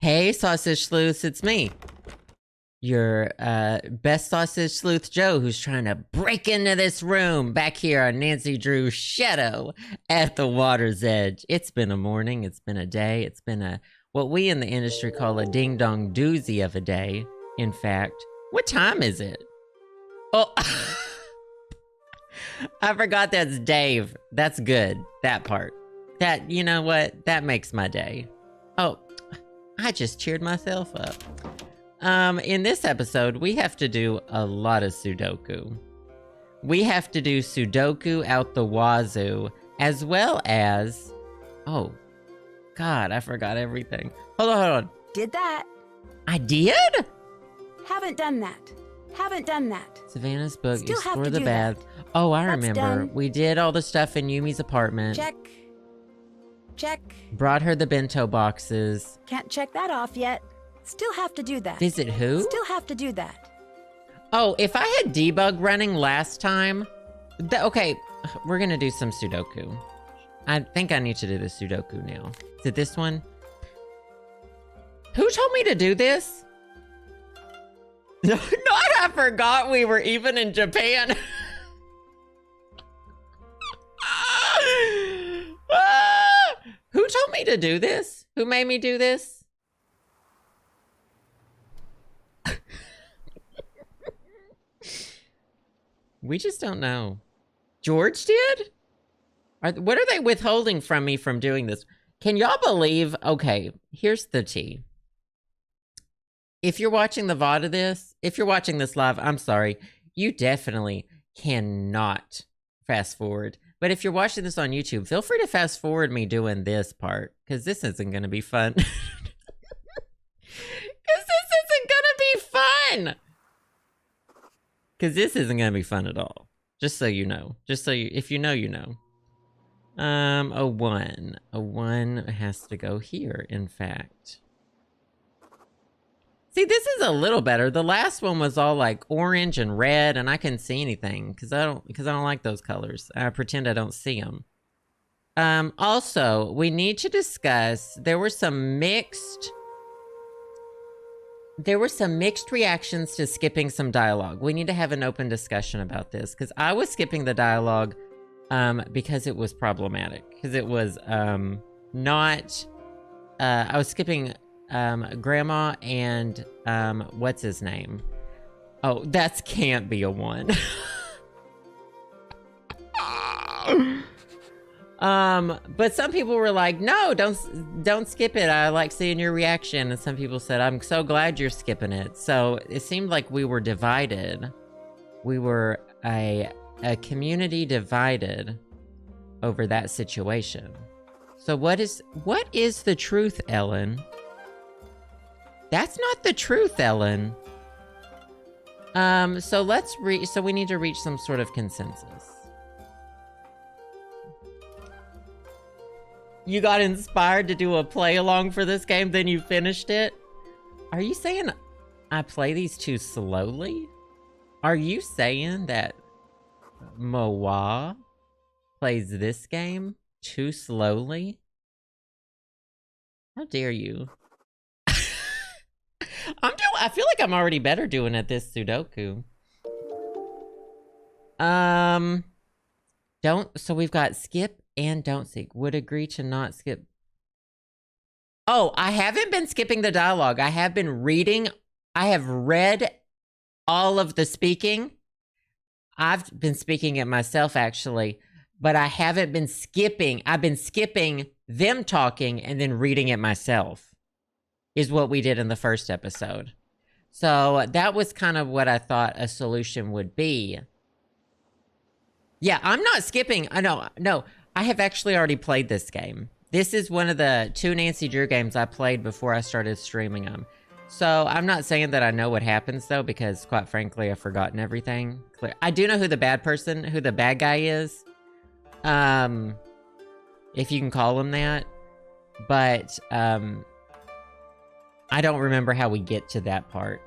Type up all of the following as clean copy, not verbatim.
Hey, Sausage Sleuths, it's me. Your best Sausage Sleuth Joe, who's trying to break into this room back here on Nancy Drew's Shadow at the water's edge. It's been a morning, it's been a day, it's been a what we in the industry call a ding-dong doozy of a day. In fact, what time is it? Oh, I forgot that's Dave. That's good, that part. That, you know what? That makes my day. Oh, I just cheered myself up. In this episode, we have to do a lot of Sudoku. We have to do Sudoku out the wazoo, as well as... Oh, God, I forgot everything. Hold on. Did that. I did? Haven't done that. Haven't done that. Savannah's book, Still have Explore to the do Bath. that. Oh, I That's remember. done. We did all the stuff in Yumi's apartment. Check. Check. Brought her the bento boxes. Can't check that off yet. Still have to do that. Visit who? Still have to do that. Oh, if I had Debug running last time... Okay, we're gonna do some Sudoku. I think I need to do the Sudoku now. Is it this one? Who told me to do this? No, I forgot we were even in Japan. Who told me to do this? Who made me do this? We just don't know. George did? What are they withholding from me from doing this? Can y'all believe? Okay, here's the tea. If you're watching the VOD of this, if you're watching this live, I'm sorry. You definitely cannot fast forward. But if you're watching this on YouTube, feel free to fast forward me doing this part, because this isn't going to be fun. Because this isn't going to be fun. Because this isn't going to be fun at all. Just so you know. Just so you, if you know, you know. A 1. A 1 has to go here, in fact. See, this is a little better. The last one was all like orange and red, and I couldn't see anything because I don't like those colors. I pretend I don't see them. Also, we need to discuss. There were some mixed reactions to skipping some dialogue. We need to have an open discussion about this because I was skipping the dialogue because it was problematic. Because it was not. I was skipping. Grandma and, what's his name? Oh, that can't be a 1. But some people were like, no, don't skip it. I like seeing your reaction. And some people said, I'm so glad you're skipping it. So it seemed like we were divided. We were a community divided over that situation. So what is the truth, Ellen? That's not the truth, Ellen. So we need to reach some sort of consensus. You got inspired to do a play along for this game, then you finished it? Are you saying I play these too slowly? Are you saying that Moa plays this game too slowly? How dare you? I feel like I'm already better doing at this Sudoku. So we've got skip and don't seek. Would agree to not skip. Oh, I haven't been skipping the dialogue. I have been reading. I have read all of the speaking. I've been speaking it myself, actually. But I haven't been skipping. I've been skipping them talking and then reading it myself. Is what we did in the first episode. So that was kind of what I thought a solution would be. Yeah, I'm not skipping. No, I have actually already played this game. This is one of the 2 Nancy Drew games I played before I started streaming them. So I'm not saying that I know what happens though, because quite frankly, I've forgotten everything. I do know who the bad guy is. If you can call him that. But, I don't remember how we get to that part.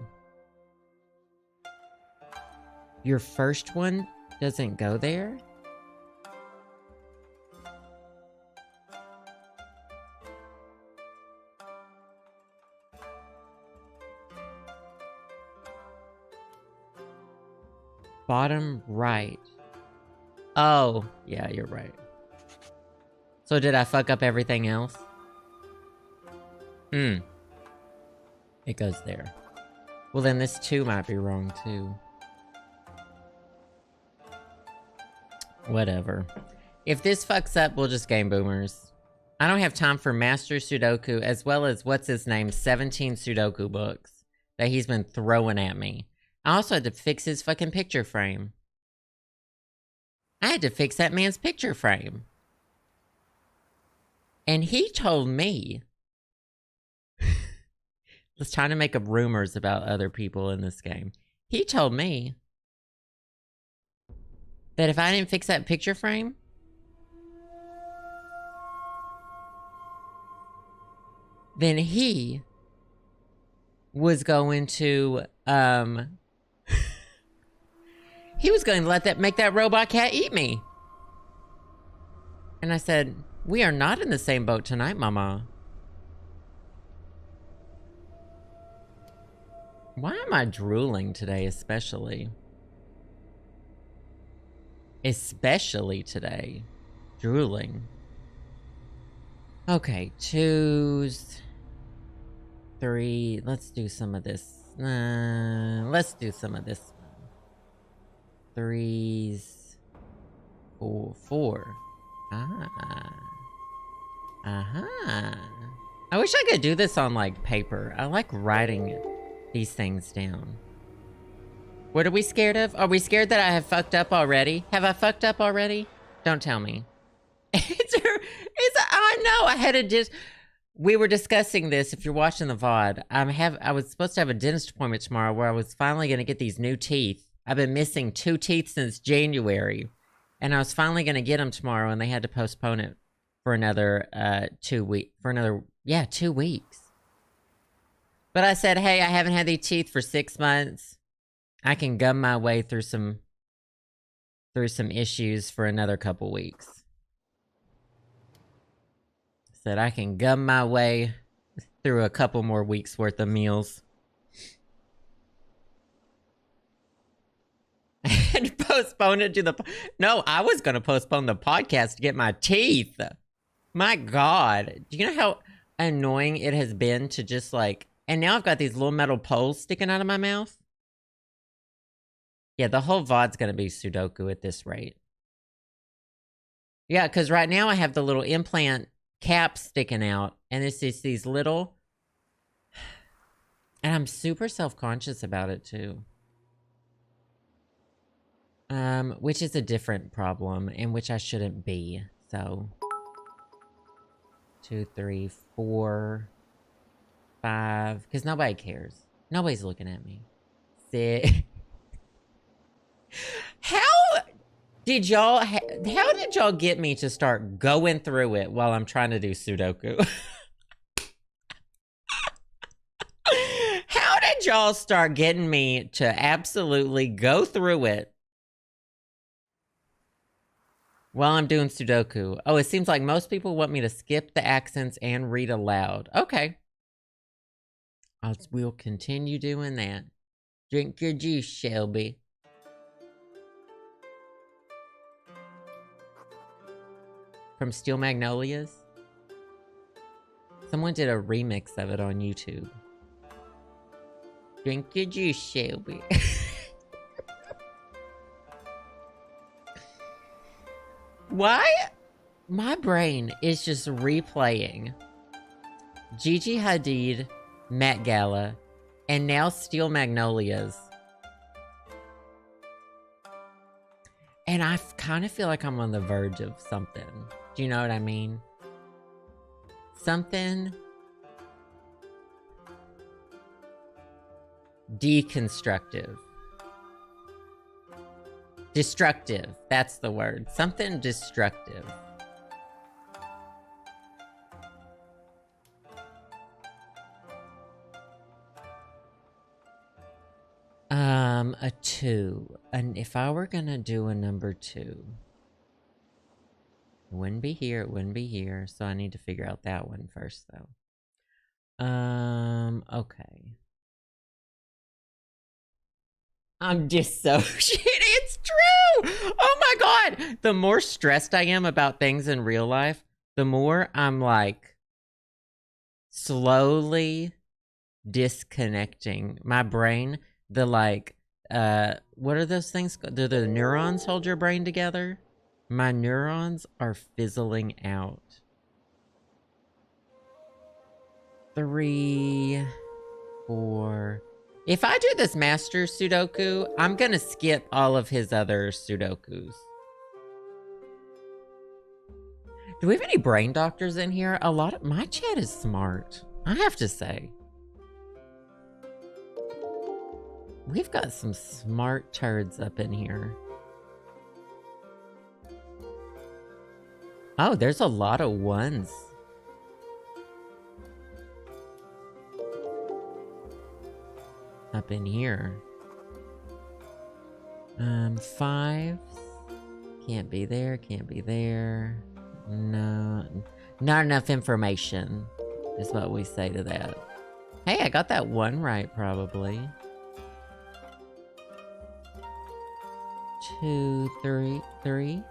Your first one doesn't go there? Bottom right. Oh, yeah, you're right. So did I fuck up everything else? It goes there. Well, then this 2 might be wrong, too. Whatever. If this fucks up, we'll just game boomers. I don't have time for Master Sudoku, as well as, what's his name, 17 Sudoku books that he's been throwing at me. I also had to fix his fucking picture frame. I had to fix that man's picture frame. And he told me... was trying to make up rumors about other people in this game. He told me that if I didn't fix that picture frame, then he was going to, he was going to make that robot cat eat me. And I said, we are not in the same boat tonight, Mama. Why am I drooling today, especially? Especially today. Drooling. Okay, 2s, 3. Let's do some of this. Let's do some of this. 3s, 4. I wish I could do this on, like, paper. I like writing these things down. What are we scared of? Are we scared that I have fucked up already? Have I fucked up already? Don't tell me. I know. I had we were discussing this. If you're watching the VOD, I was supposed to have a dentist appointment tomorrow where I was finally going to get these new teeth. I've been missing 2 teeth since January, and I was finally going to get them tomorrow, and they had to postpone it for another 2 weeks. 2 weeks. But I said, hey, I haven't had these teeth for 6 months. I can gum my way through some issues for another couple weeks. Said I can gum my way through a couple more weeks worth of meals. And postpone it to No, I was going to postpone the podcast to get my teeth. My God. Do you know how annoying it has been to just like... And now I've got these little metal poles sticking out of my mouth. Yeah, the whole VOD's going to be Sudoku at this rate. Yeah, because right now I have the little implant caps sticking out. And it's just these little... And I'm super self-conscious about it, too. Which is a different problem, in which I shouldn't be. So... 2, 3, 4... 5, because nobody cares. Nobody's looking at me. 6. How did y'all get me to start going through it while I'm trying to do Sudoku? How did y'all start getting me to absolutely go through it while I'm doing Sudoku? Oh, it seems like most people want me to skip the accents and read aloud. Okay. We'll continue doing that. Drink your juice, Shelby. From Steel Magnolias? Someone did a remix of it on YouTube. Drink your juice, Shelby. Why? My brain is just replaying Gigi Hadid, Met Gala, and now Steel Magnolias. And I kind of feel like I'm on the verge of something. Do you know what I mean? Something deconstructive. Destructive. That's the word. Something destructive. A 2. And if I were gonna do a number 2, it wouldn't be here, it wouldn't be here. So I need to figure out that one first, though. Okay. I'm just so shitty. Oh my God. The more stressed I am about things in real life, the more I'm like slowly disconnecting my brain. The like, what are those things? Do the neurons hold your brain together? My neurons are fizzling out. 3, 4. If I do this master Sudoku, I'm gonna skip all of his other Sudokus. Do we have any brain doctors in here? A lot of my chat is smart, I have to say. We've got some smart turds up in here. Oh, there's a lot of ones. Up in here. 5. Can't be there, can't be there. No, not enough information is what we say to that. Hey, I got that one right, probably. 2, 3,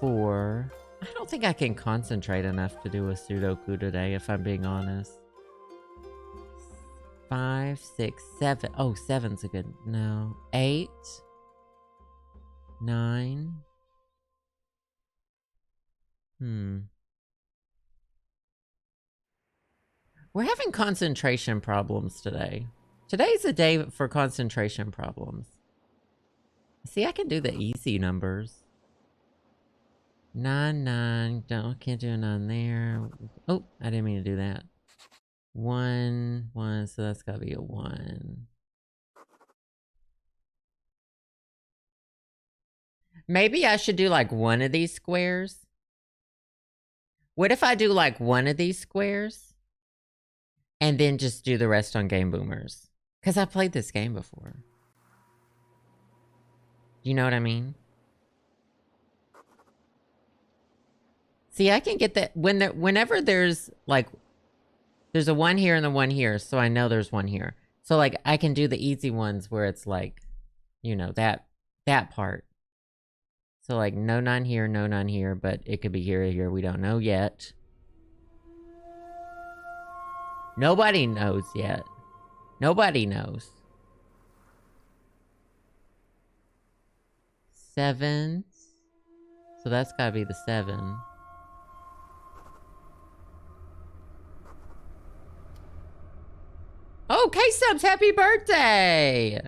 4. I don't think I can concentrate enough to do a Sudoku today, if I'm being honest. 5, 6, 7. Oh, 7's a good... No. 8. 9. We're having concentration problems today. Today's a day for concentration problems. See, I can do the easy numbers. 9, 9. Can't do a 9 there. Oh, I didn't mean to do that. 1, 1, so that's gotta be a 1. Maybe I should do like one of these squares. What if I do like one of these squares and then just do the rest on Game Boomers? Because I played this game before. You know what I mean? See, I can get that whenever there's like, there's a 1 here and a 1 here, so I know there's 1 here. So like I can do the easy ones where it's like, you know, that part. So like no 9 here, no 9 here, but it could be here or here. We don't know yet. Nobody knows yet. Nobody knows. 7. So that's gotta be the 7. Oh, K-Subs, happy birthday!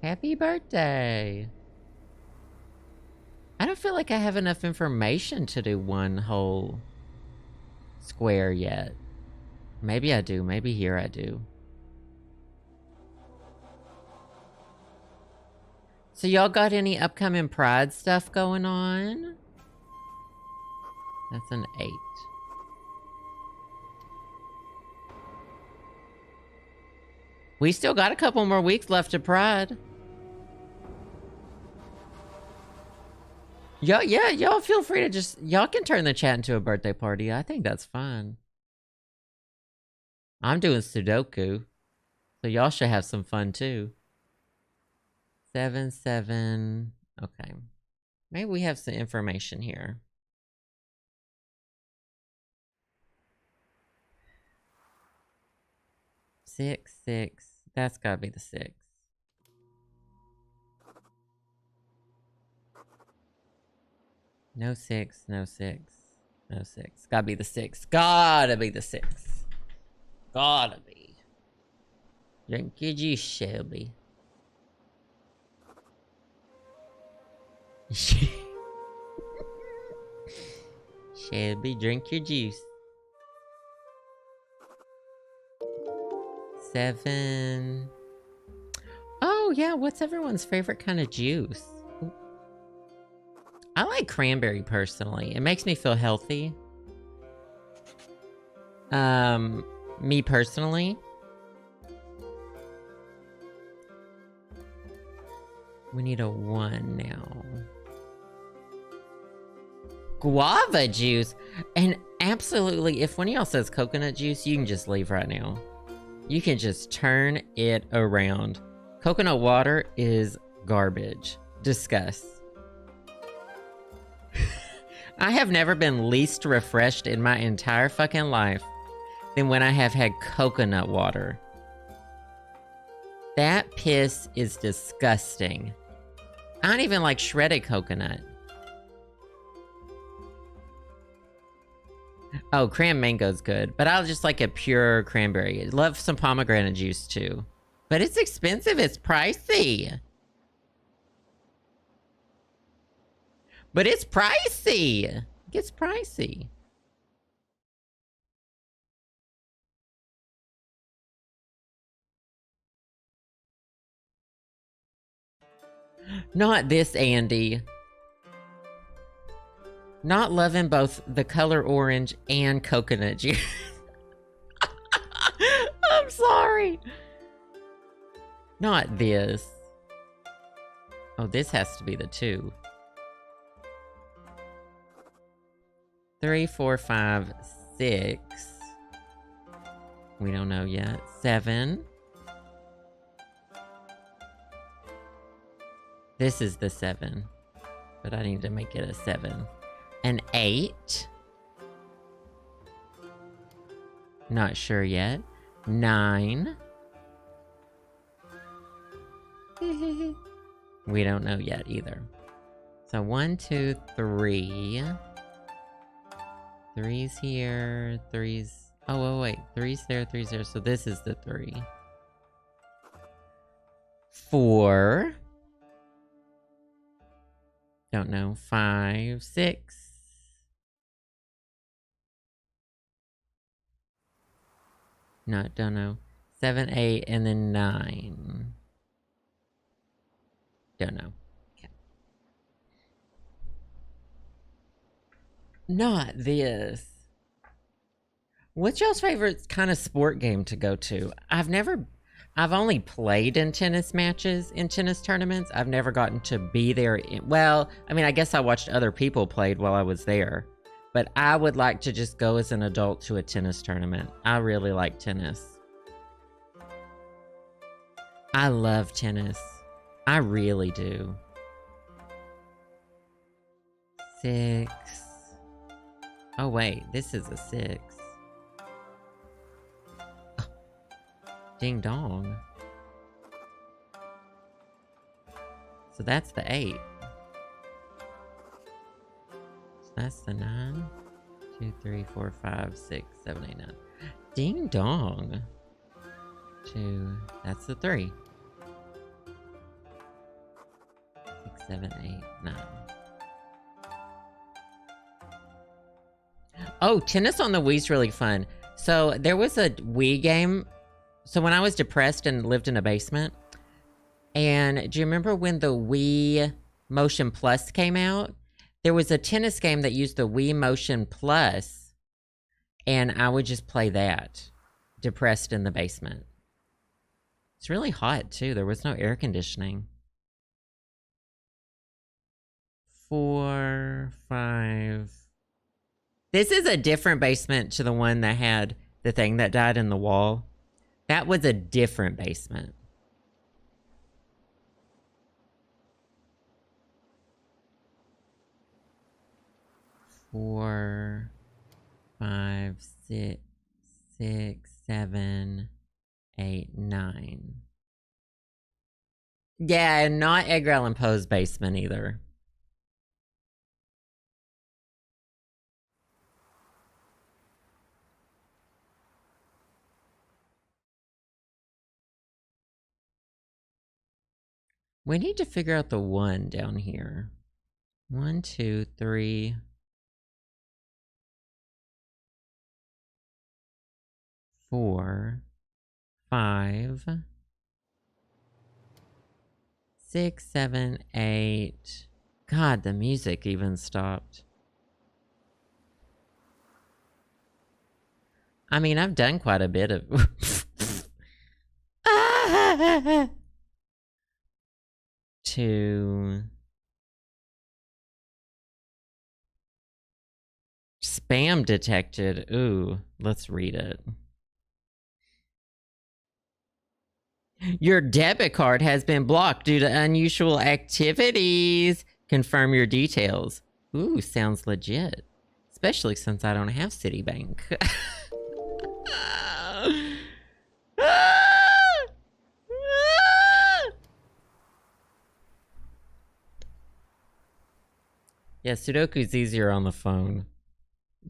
Happy birthday. I don't feel like I have enough information to do one whole square yet. Maybe I do. Maybe here I do. So y'all got any upcoming Pride stuff going on? That's an 8. We still got a couple more weeks left to Pride. Y'all feel free to just... Y'all can turn the chat into a birthday party. I think that's fun. I'm doing Sudoku. So y'all should have some fun too. 7, 7. Okay. Maybe we have some information here. 6, 6. That's gotta be the 6. No 6, no 6, no 6. Gotta be the 6. Gotta be the 6. Gotta be. Drink your juice, Shelby. Shelby, drink your juice. 7. Oh, yeah. What's everyone's favorite kind of juice? I like cranberry personally. It makes me feel healthy. Me personally. We need a 1 now. Guava juice. And absolutely, if one of y'all says coconut juice, you can just leave right now. You can just turn it around. Coconut water is garbage. Discuss. I have never been least refreshed in my entire fucking life than when I have had coconut water. That piss is disgusting. I don't even like shredded coconut. Oh, cran mango's good, but I'll just like a pure cranberry. Love some pomegranate juice too. But it's expensive, it's pricey. But it's pricey. It gets pricey. Not this, Andy. Not loving both the color orange and coconut juice. I'm sorry. Not this. Oh, this has to be the 2. 3, 4, 5, 6. We don't know yet. 7. This is the 7. But I need to make it a 7. An 8. Not sure yet. 9. We don't know yet either. So 1, 2, 3. 3's here. 3's... Oh, wait. 3's there, 3's there. So this is the 3. 4. Don't know. 5, 6. No, don't know. 7, 8, and then 9. Don't know. Okay. Not this. What's y'all's favorite kind of sport game to go to? I've only played in tennis matches, in tennis tournaments. I've never gotten to be there. Well, I mean, I guess I watched other people played while I was there. But I would like to just go as an adult to a tennis tournament. I really like tennis. I love tennis. I really do. 6. Oh, wait. This is a 6. Oh. Ding dong. So that's the 8. So that's the 9. 2, 3, 4, 5, 6, 7, 8, 9. Ding dong. 2. That's the 3. 6, 7, 8, 9. Oh, tennis on the Wii's really fun. So there was a Wii game. So when I was depressed and lived in a basement, and do you remember when the Wii Motion Plus came out? There was a tennis game that used the Wii Motion Plus, and I would just play that, depressed in the basement. It's really hot, too. There was no air conditioning. 4, 5. This is a different basement to the one that had the thing that died in the wall. That was a different basement. Four, 5, 6, 7, 8, 9. Yeah, not Edgar Allan Poe's basement either. We need to figure out the 1 down here. 1, 2, 3. 4, 5, 6, 7, 8. God, the music even stopped. I mean, I've done quite a bit of... To... Spam detected. Ooh, let's read it. Your debit card has been blocked due to unusual activities. Confirm your details. Ooh, sounds legit. Especially since I don't have Citibank. Yeah, Sudoku's easier on the phone.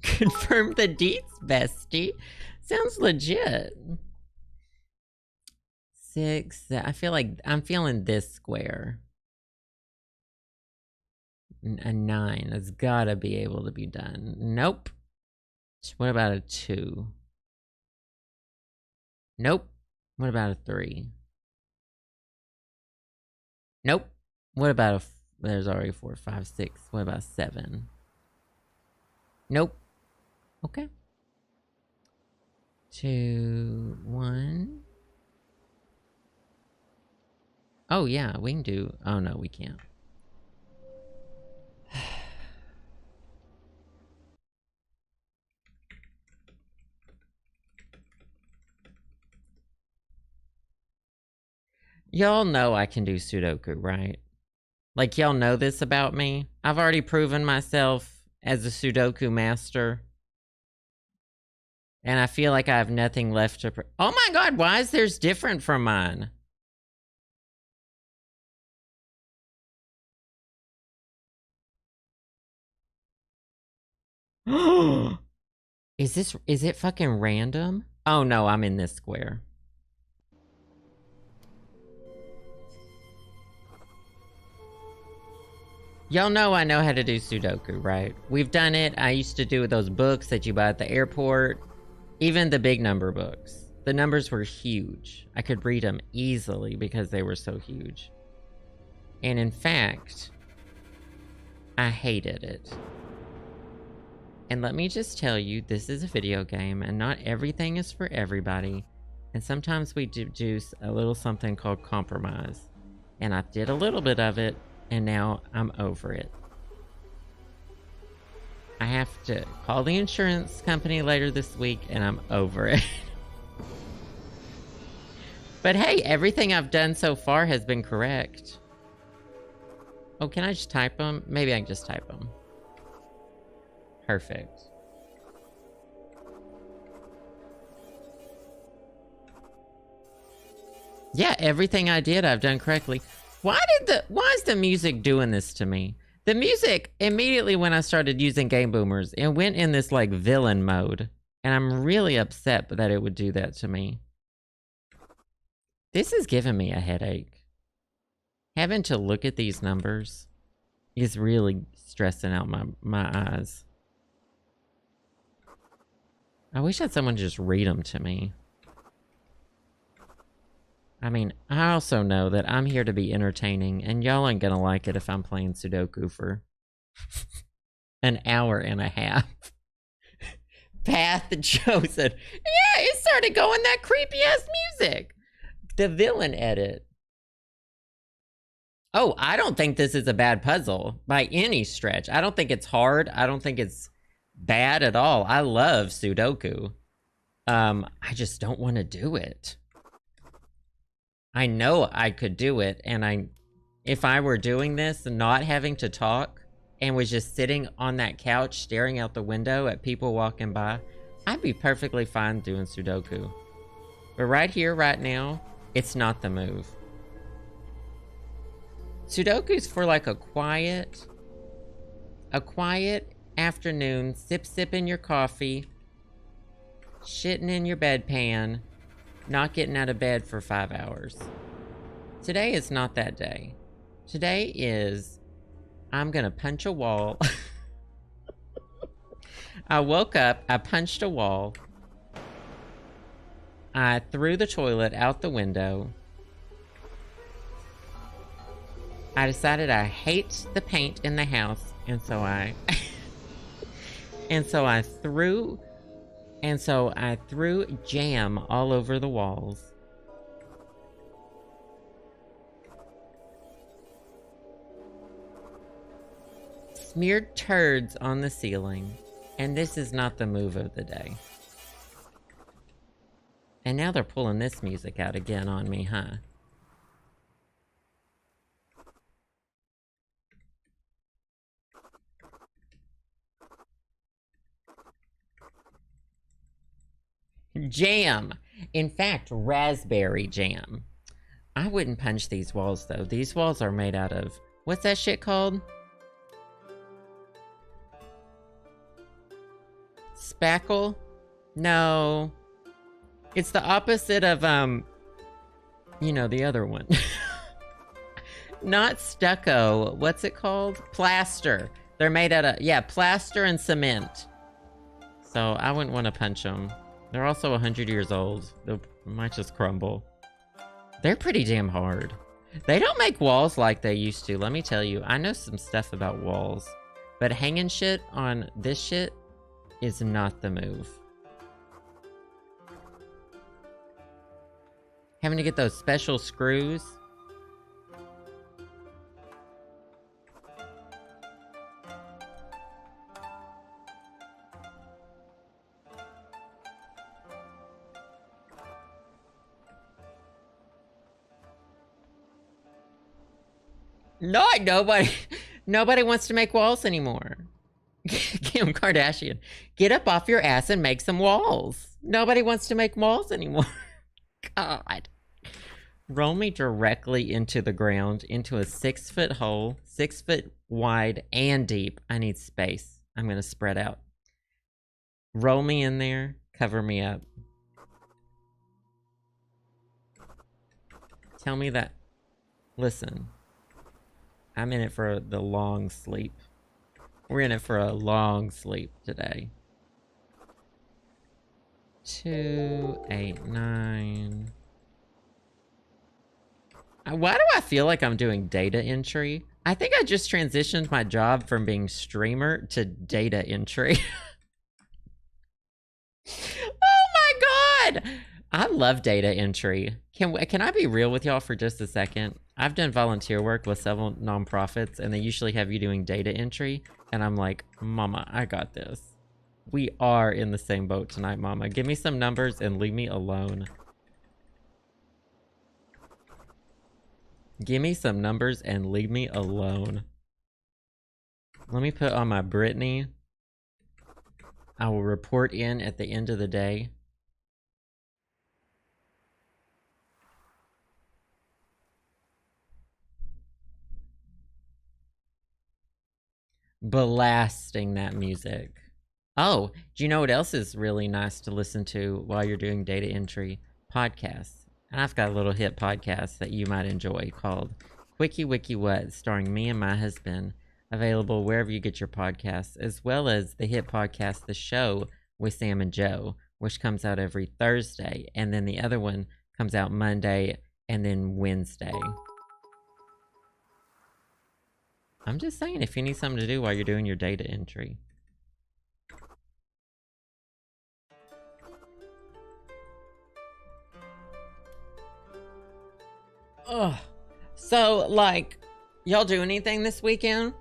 Confirm the deets, bestie. Sounds legit. 6. I feel like I'm feeling this square. A 9. It's gotta be able to be done. Nope. What about a 2? Nope. What about a 3? Nope. What about a... There's already 4, 5, 6. What about 7? Nope. Okay. 2, 1. Oh, yeah, we can do... Oh, no, we can't. Y'all know I can do Sudoku, right? Like, y'all know this about me. I've already proven myself as a Sudoku master. And I feel like I have nothing left to... Oh my god, why is theirs different from mine? Is it fucking random? Oh no, I'm in this square. Y'all know I know how to do Sudoku, right? We've done it. I used to do those books that you buy at the airport. Even the big number books. The numbers were huge. I could read them easily because they were so huge. And in fact, I hated it. And let me just tell you, this is a video game and not everything is for everybody. And sometimes we do a little something called compromise. And I did a little bit of it, and now I'm over it. I have to call the insurance company later this week, and I'm over it. But hey, everything I've done so far has been correct. Oh, can I just type them? Maybe I can just type them. Perfect. Yeah, everything I did, I've done correctly. Why is the music doing this to me? The music, immediately when I started using Game Boomers, it went in this, like, villain mode. And I'm really upset that it would do that to me. This is giving me a headache. Having to look at these numbers is really stressing out my eyes. I wish I had someone just read them to me. I mean, I also know that I'm here to be entertaining, and y'all ain't gonna like it if I'm playing Sudoku for an hour and a half. Path chosen. Yeah, it started going that creepy-ass music. The villain edit. Oh, I don't think this is a bad puzzle by any stretch. I don't think it's hard. I don't think it's bad at all. I love Sudoku. I just don't want to do it. I know I could do it, and if I were doing this and not having to talk and was just sitting on that couch staring out the window at people walking by, I'd be perfectly fine doing Sudoku. But right here, right now, it's not the move. Sudoku's for like a quiet afternoon, sipping your coffee, shitting in your bedpan, not getting out of bed for 5 hours. Today is not that day. Today is, I'm gonna punch a wall. I woke up, I punched a wall. I threw the toilet out the window. I decided I hate the paint in the house, and so I threw jam all over the walls. Smeared turds on the ceiling. And this is not the move of the day. And now they're pulling this music out again on me, huh? Jam. In fact, raspberry jam. I wouldn't punch these walls, though. These walls are made out of... What's that shit called? Spackle? No. It's the opposite of, you know, the other one. Not stucco. What's it called? Plaster. They're made out of, yeah, plaster and cement. So I wouldn't want to punch them. They're also 100 years old. They might just crumble. They're pretty damn hard. They don't make walls like they used to. Let me tell you, I know some stuff about walls. But hanging shit on this shit is not the move. Having to get those special screws. Not nobody wants to make walls anymore. Kim Kardashian, get up off your ass and make some walls. Nobody wants to make walls anymore. God. Roll me directly into the ground, into a 6-foot hole, 6 foot wide and deep. I need space. I'm going to spread out. Roll me in there. Cover me up. Tell me that. Listen. I'm in it for the long sleep. We're in it for a long sleep today. 2, 8, 9. Why do I feel like I'm doing data entry? I think I just transitioned my job from being streamer to data entry. Oh my God! I love data entry. Can I be real with y'all for just a second? I've done volunteer work with several nonprofits, and they usually have you doing data entry. And I'm like, Mama, I got this. We are in the same boat tonight, Mama. Give me some numbers and leave me alone. Give me some numbers and leave me alone. Let me put on my Brittany. I will report in at the end of the day. Blasting that music. Oh, do you know what else is really nice to listen to while you're doing data entry? Podcasts. And I've got a little hit podcast that you might enjoy called Quickie Wiki What, starring me and my husband, available wherever you get your podcasts, as well as the hit podcast The Show with Sam and Joe, which comes out every Thursday, and then the other one comes out Monday and then Wednesday. I'm just saying, if you need something to do while you're doing your data entry. Ugh. So, like, y'all do anything this weekend?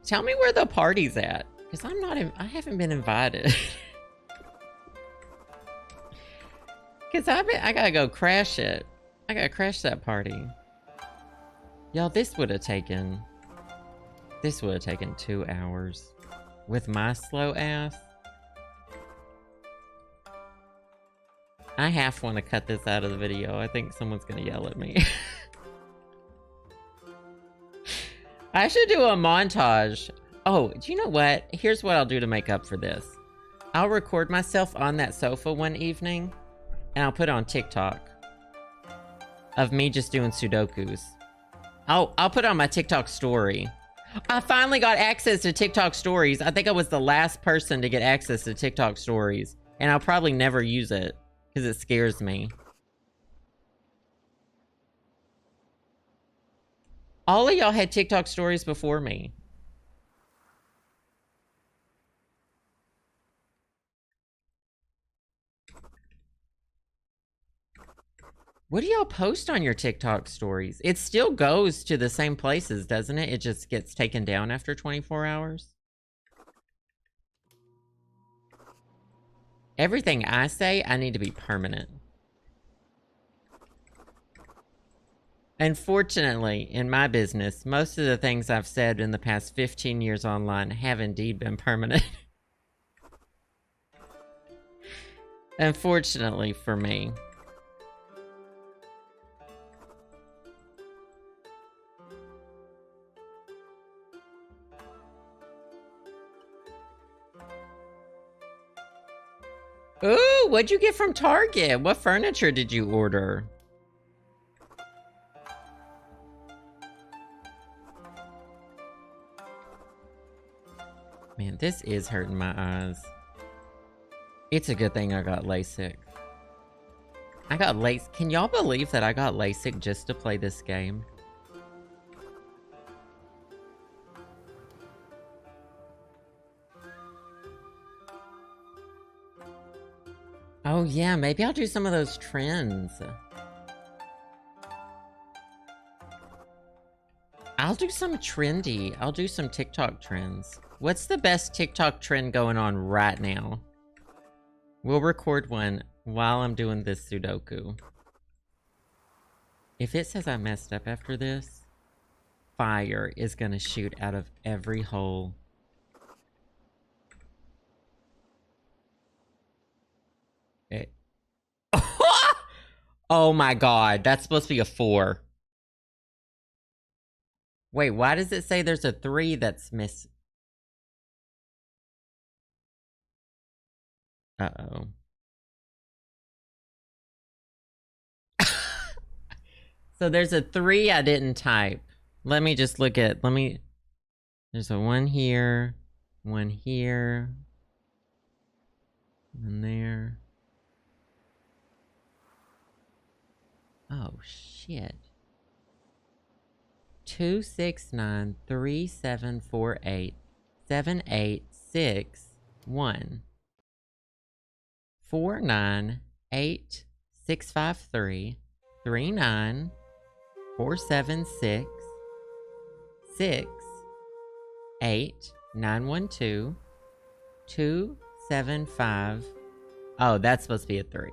Tell me where the party's at, because I haven't been invited. Because I gotta go crash it. I gotta crash that party. Y'all, this would have taken 2 hours. With my slow ass. I half want to cut this out of the video. I think someone's gonna yell at me. I should do a montage. Oh, do you know what? Here's what I'll do to make up for this. I'll record myself on that sofa one evening, and I'll put it on TikTok of me just doing Sudokus. I'll put it on my TikTok story. I finally got access to TikTok stories. I think I was the last person to get access to TikTok stories, and I'll probably never use it because it scares me. All of y'all had TikTok stories before me. What do y'all post on your TikTok stories? It still goes to the same places, doesn't it? It just gets taken down after 24 hours. Everything I say, I need to be permanent. Unfortunately, in my business, most of the things I've said in the past 15 years online have indeed been permanent. Unfortunately for me. Ooh, what'd you get from Target? What furniture did you order? Man, this is hurting my eyes. It's a good thing I got LASIK. I got LASIK. Can y'all believe that I got LASIK just to play this game? Oh yeah, maybe I'll do some of those trends. I'll do some trendy. I'll do some TikTok trends. What's the best TikTok trend going on right now? We'll record one while I'm doing this Sudoku. If it says I messed up after this, fire is gonna shoot out of every hole. Oh my god, that's supposed to be a 4. Wait, why does it say there's a 3 that's missing? Uh-oh. So there's a 3 I didn't type. Let me just look at, there's a 1 here, 1 here, and there. Oh, shit. 26937487861 4986533 39476 68912 275. Oh, that's supposed to be a 3.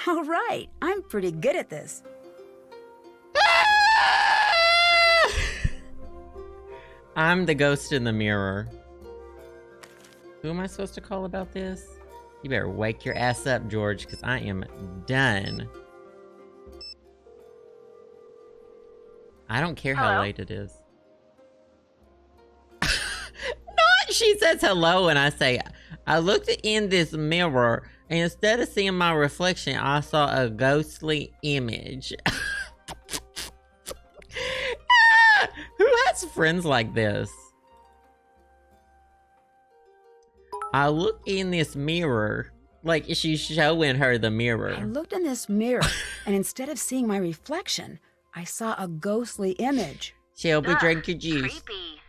All right, I'm pretty good at this. I'm the ghost in the mirror. Who am I supposed to call about this? You better wake your ass up, George, because I am done. I don't care how late it is. Not, she says hello and I say, I looked in this mirror and instead of seeing my reflection, I saw a ghostly image. Who has friends like this? I look in this mirror, like she's showing her the mirror. I looked in this mirror, and instead of seeing my reflection, I saw a ghostly image. Shelby, drink your juice. Creepy.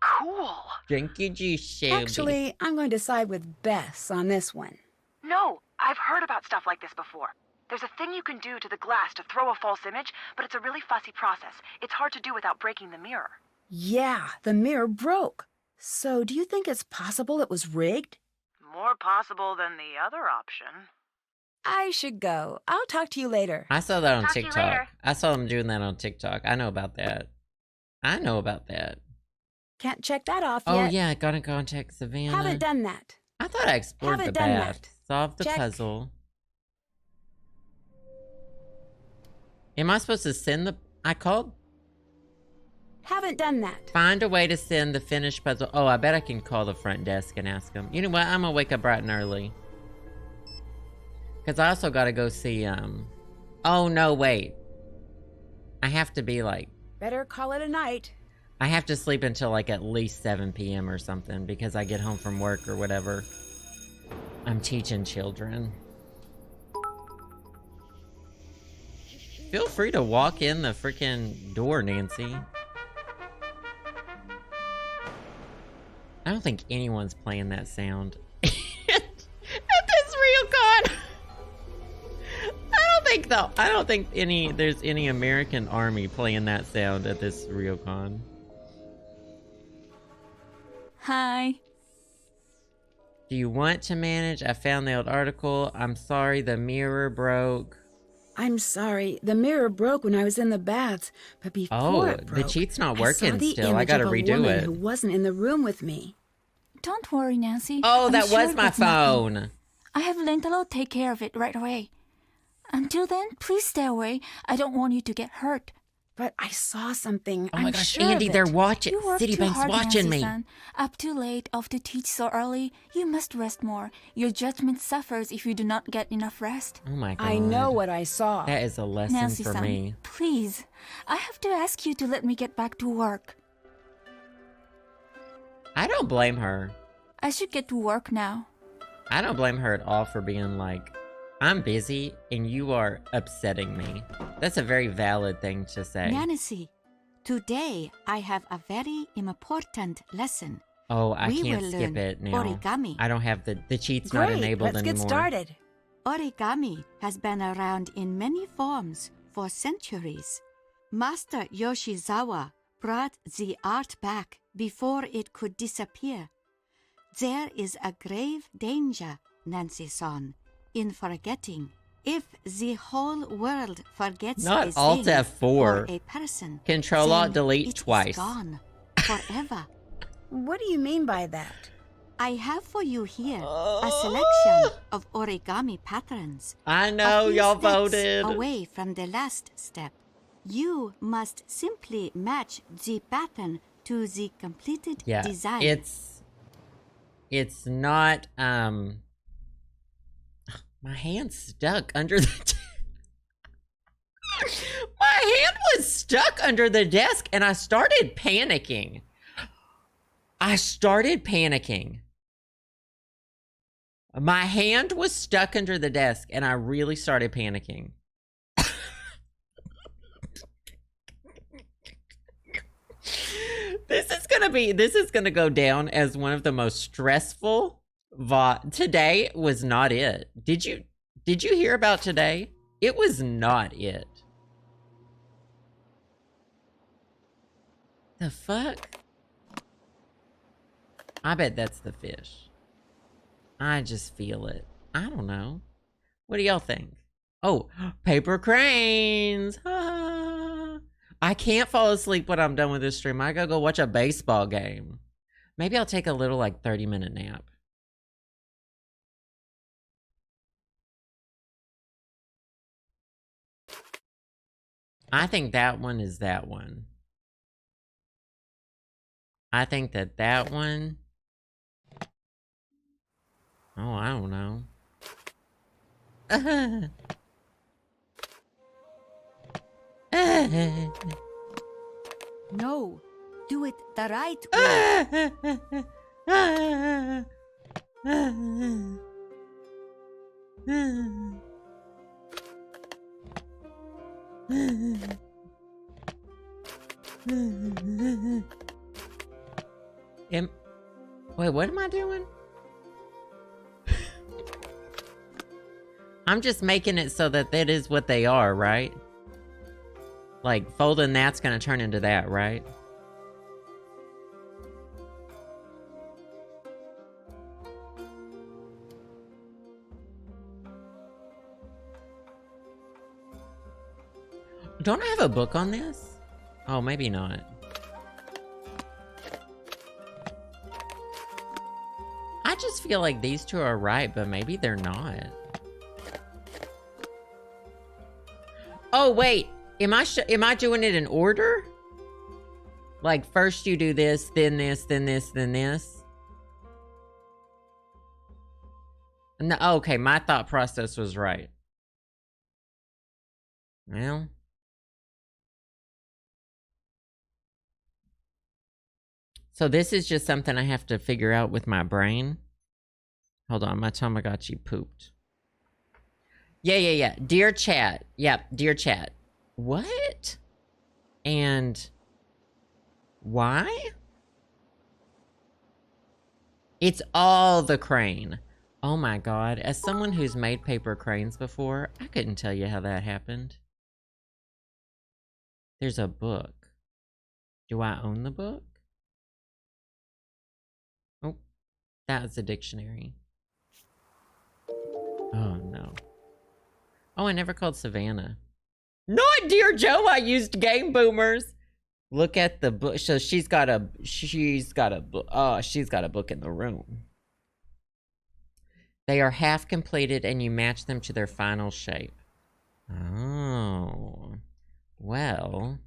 Cool. Drink your juice, Shelby. Actually, I'm going to side with Bess on this one. No, I've heard about stuff like this before. There's a thing you can do to the glass to throw a false image, but it's a really fussy process. It's hard to do without breaking the mirror. Yeah, the mirror broke. So do you think it's possible it was rigged? More possible than the other option. I should go. I'll talk to you later. I saw that on Talk to you TikTok. later. I saw them doing that on TikTok. I know about that. I know about that. Can't check that off Oh yet. yeah, gotta contact Savannah. Haven't done that. I thought I explored Haven't the done bath. that. Solved the Check. puzzle. Am I supposed to send the... I called? Haven't done that. Find a way to send the finished puzzle. Oh, I bet I can call the front desk and ask them. You know what? I'm gonna wake up bright and early. Because I also gotta go see, Oh, no, wait. I have to be like... Better call it a night. I have to sleep until like at least 7 p.m. or something because I get home from work or whatever. I'm teaching children. Feel free to walk in the freaking door, Nancy. I don't think anyone's playing that sound at this RealCon. I don't think there's any American army playing that sound at this RealCon. Hi. Do you want to manage? I found the old article. I'm sorry, the mirror broke. I'm sorry. The mirror broke when I was in the bath, but before Oh, it broke, the cheat's not I working saw the still. I image gotta of a redo woman it. who wasn't in the room with me. Don't worry, Nancy. Oh, I'm that sure was my that's nothing. phone. I have Lintalo take care of it right away. Until then, please stay away. I don't want you to get hurt. But I saw something. Oh my I'm gosh, sure Andy, of they're it. watching. You work too Citibank's hard, watching Nancy me. San. Up too late, off to teach so early. You must rest more. Your judgment suffers if you do not get enough rest. Oh my god. I know what I saw. That is a lesson Nancy for San, me. please. I have to ask you to let me get back to work. I don't blame her. I should get to work now. I don't blame her at all for being like, I'm busy and you are upsetting me. That's a very valid thing to say. Nancy, today I have a very important lesson. Oh, I We can't will skip learn it now. origami. I don't have the cheat's not Great, enabled let's anymore. get started. Origami has been around in many forms for centuries. Master Yoshizawa brought the art back before it could disappear. There is a grave danger, Nancy-san, in forgetting. If the whole world forgets Not a Alt thing F4. or a person, Control Alt then Delete it is twice. gone forever. What do you mean by that? I have for you here a selection of origami patterns. I A know, few y'all steps voted. away from the last step. You must simply match the pattern to the completed Yeah, design. it's not, my hand's stuck under the my hand was stuck under the desk and I started panicking. My hand was stuck under the desk and I really started panicking. This is gonna go down as one of the most stressful today was not it. Did you hear about today? It was not it. The fuck? I bet that's the fish. I just feel it. I don't know. What do y'all think? Oh, paper cranes. Ah. I can't fall asleep when I'm done with this stream. I gotta go watch a baseball game. Maybe I'll take a little 30-minute nap. I think that one is that one. I think that one. Oh, I don't know. No, do it the right way. Wait, what am I doing? I'm just making it so that is what they are, right? Like, folding that's gonna turn into that, right? Don't I have a book on this? Oh, maybe not. I just feel like these two are right, but maybe they're not. Oh, wait. Am I doing it in order? Like, first you do this, then this, then this, then this? No, okay, my thought process was right. Well. So this is just something I have to figure out with my brain. Hold on, my Tamagotchi pooped. Yeah. Dear chat. Yep, dear chat. What? And why? It's all the crane. Oh my god. As someone who's made paper cranes before, I couldn't tell you how that happened. There's a book. Do I own the book? That was a dictionary. Oh, no. Oh, I never called Savannah. Not Dear Joe, I used Game Boomers. Look at the book. So she's got a book in the room. They are half completed and you match them to their final shape. Oh. Well.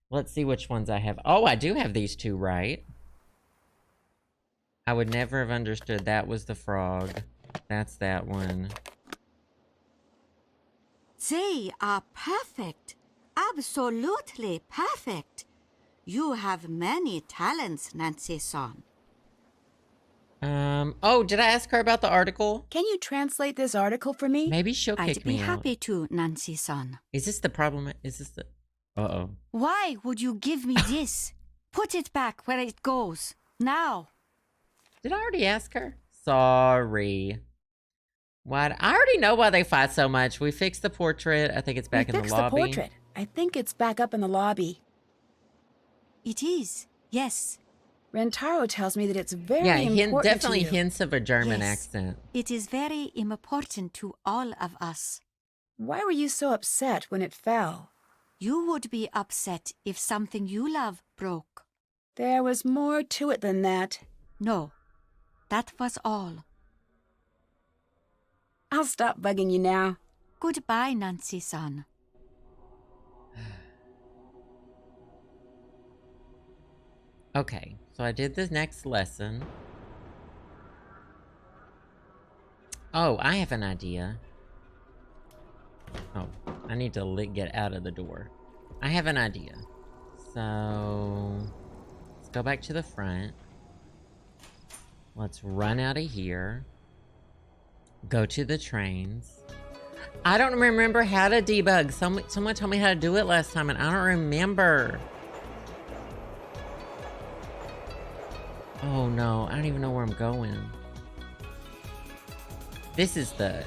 Let's see which ones I have. Oh, I do have these two right. I would never have understood that was the frog. That's that one. They are perfect. Absolutely perfect. You have many talents, Nancy-san. Oh, did I ask her about the article? Can you translate this article for me? Maybe she'll kick I'd be me out. happy to, Nancy-san. Is this the problem? Is this the... Uh-oh. Why would you give me this? Put it back where it goes. Now. Did I already ask her? Sorry. What? I already know why they fight so much. We fixed the portrait. I think it's back in the lobby. We fixed the portrait. I think it's back up in the lobby. It is, yes. Rentaro tells me that it's very important definitely to you. hints of a German Yes. accent. It is very important to all of us. Why were you so upset when it fell? You would be upset if something you love broke. There was more to it than that. No, that was all. I'll stop bugging you now. Goodbye, Nancy-san. Okay, so I did the next lesson. Oh, I have an idea. Oh, I need to get out of the door. I have an idea. So, let's go back to the front. Let's run out of here. Go to the trains. I don't remember how to debug. Someone told me how to do it last time, and I don't remember. Oh no, I don't even know where I'm going. This is the...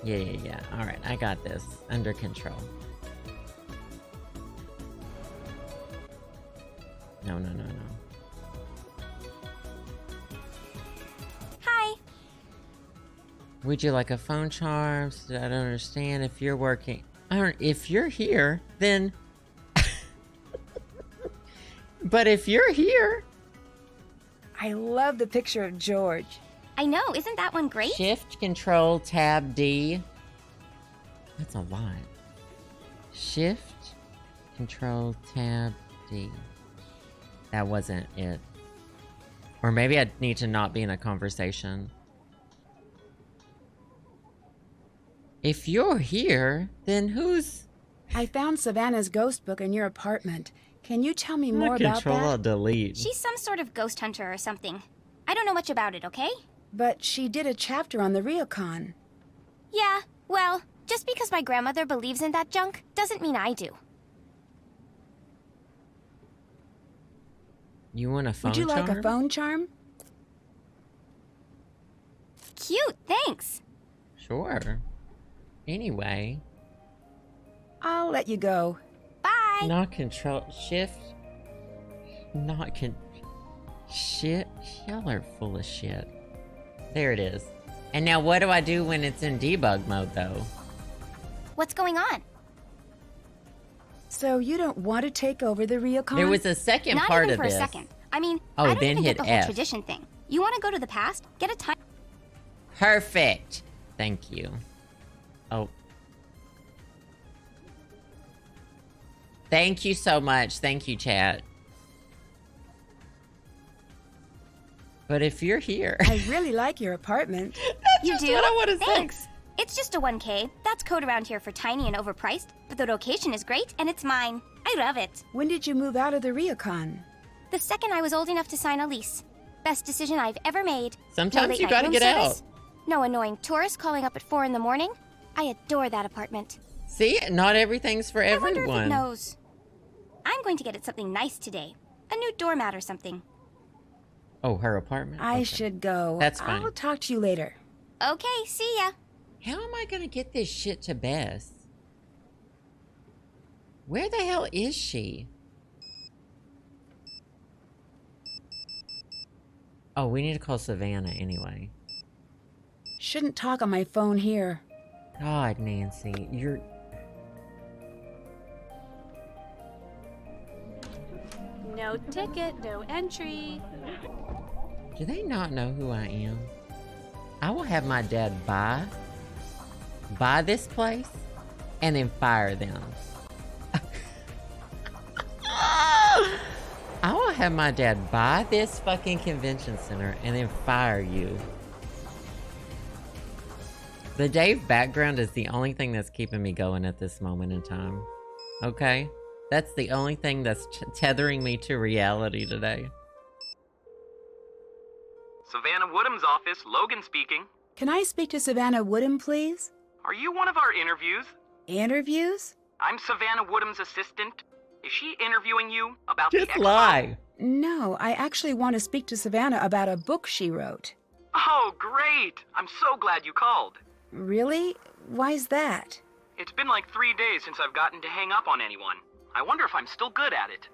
Yeah. Alright, I got this. Under control. No. Hi. Would you like a phone charm? I don't understand if you're working. If you're here, then... But if you're here... I love the picture of George. I know, isn't that one great? Shift, Control, Tab, D. That's a lot. Shift, Control, Tab, D. That wasn't it. Or maybe I need to not be in a conversation. If you're here, then who's... I found Savannah's ghost book in your apartment. Can you tell me more about Control, that? Delete. She's some sort of ghost hunter or something. I don't know much about it, okay? But she did a chapter on the Ryokon. Yeah, well, just because my grandmother believes in that junk doesn't mean I do. You want a phone Would you like charm? a phone charm? Cute, thanks. Sure. Anyway. I'll let you go. Bye. Not control. Shift. Not con... Shit. Y'all are full of shit. There it is. And now what do I do when it's in debug mode, though? What's going on? So you don't want to take over the Ryokon? There was a second Not part even of for this. a second. I mean, Oh, I don't then even hit get the whole F. tradition thing. You want to go to the past? Get a time. Perfect. Thank you. Oh. Thank you so much. Thank you, chat. But if you're here... I really like your apartment. You do? what I wanna say. Thanks. It's just a 1K. That's code around here for tiny and overpriced, but the location is great and it's mine. I love it. When did you move out of the Ryokon? The second I was old enough to sign a lease. Best decision I've ever made. Sometimes No late you night gotta room get service, out. No annoying tourists calling up at 4 in the morning. I adore that apartment. See? Not everything's for I wonder if it everyone. knows. I'm going to get it something nice today. A new doormat or something. Oh, her apartment? I Okay. should go. That's fine. I'll talk to you later. Okay, see ya. How am I gonna get this shit to Bess? Where the hell is she? Oh, we need to call Savannah anyway. Shouldn't talk on my phone here. God, Nancy, you're... No ticket, no entry. Do they not know who I am? I will have my dad buy this place and then fire them. I will have my dad buy this fucking convention center and then fire you. The Dave background is the only thing that's keeping me going at this moment in time. Okay? That's the only thing that's tethering me to reality today. Savannah Woodham's office, Logan speaking. Can I speak to Savannah Woodham, please? Are you one of our interviews? Interviews? I'm Savannah Woodham's assistant. Is she interviewing you about Just the lie. No, I actually want to speak to Savannah about a book she wrote. Oh, great! I'm so glad you called. Really? Why's that? It's been like 3 days since I've gotten to hang up on anyone. I wonder if I'm still good at it.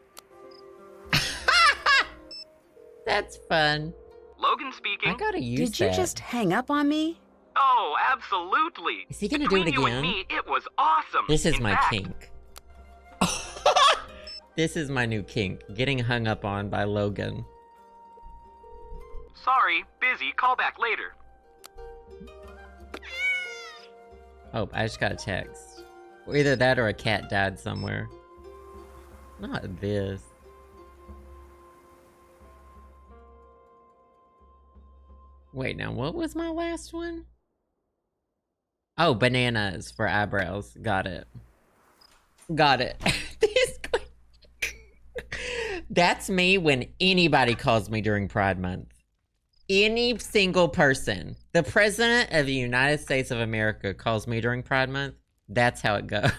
That's fun. Logan speaking. I gotta use Did you that. just hang up on me? Oh, absolutely. Is he gonna Between do it you again? and me, it was awesome. This is In my fact, kink. This is my new kink. Getting hung up on by Logan. Sorry, busy. Call back later. Oh, I just got a text. Either that or a cat died somewhere. Not this. Wait, now what was my last one? Oh, bananas for eyebrows. Got it. Got it. That's me when anybody calls me during Pride Month. Any single person. The President of the United States of America calls me during Pride Month. That's how it goes.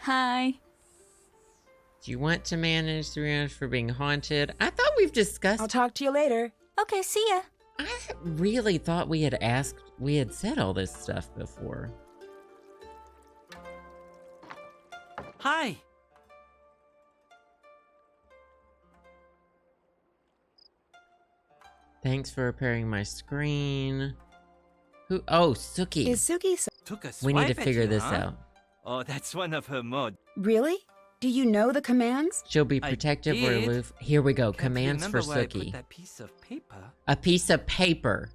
Hi. Do you want to manage 300 for being haunted? I thought we've discussed... I'll talk to you later. Okay, see ya. I really thought we had said all this stuff before. Hi. Thanks for repairing my screen. Who? Oh, Suki. Is Suki... Took a We need to swipe at figure you, this huh? out. Oh, that's one of her mods. Really? Do you know the commands? She'll be I protective or did. aloof. Here we go. Can't Commands for remember where I put Suki. that piece of paper. A piece of paper.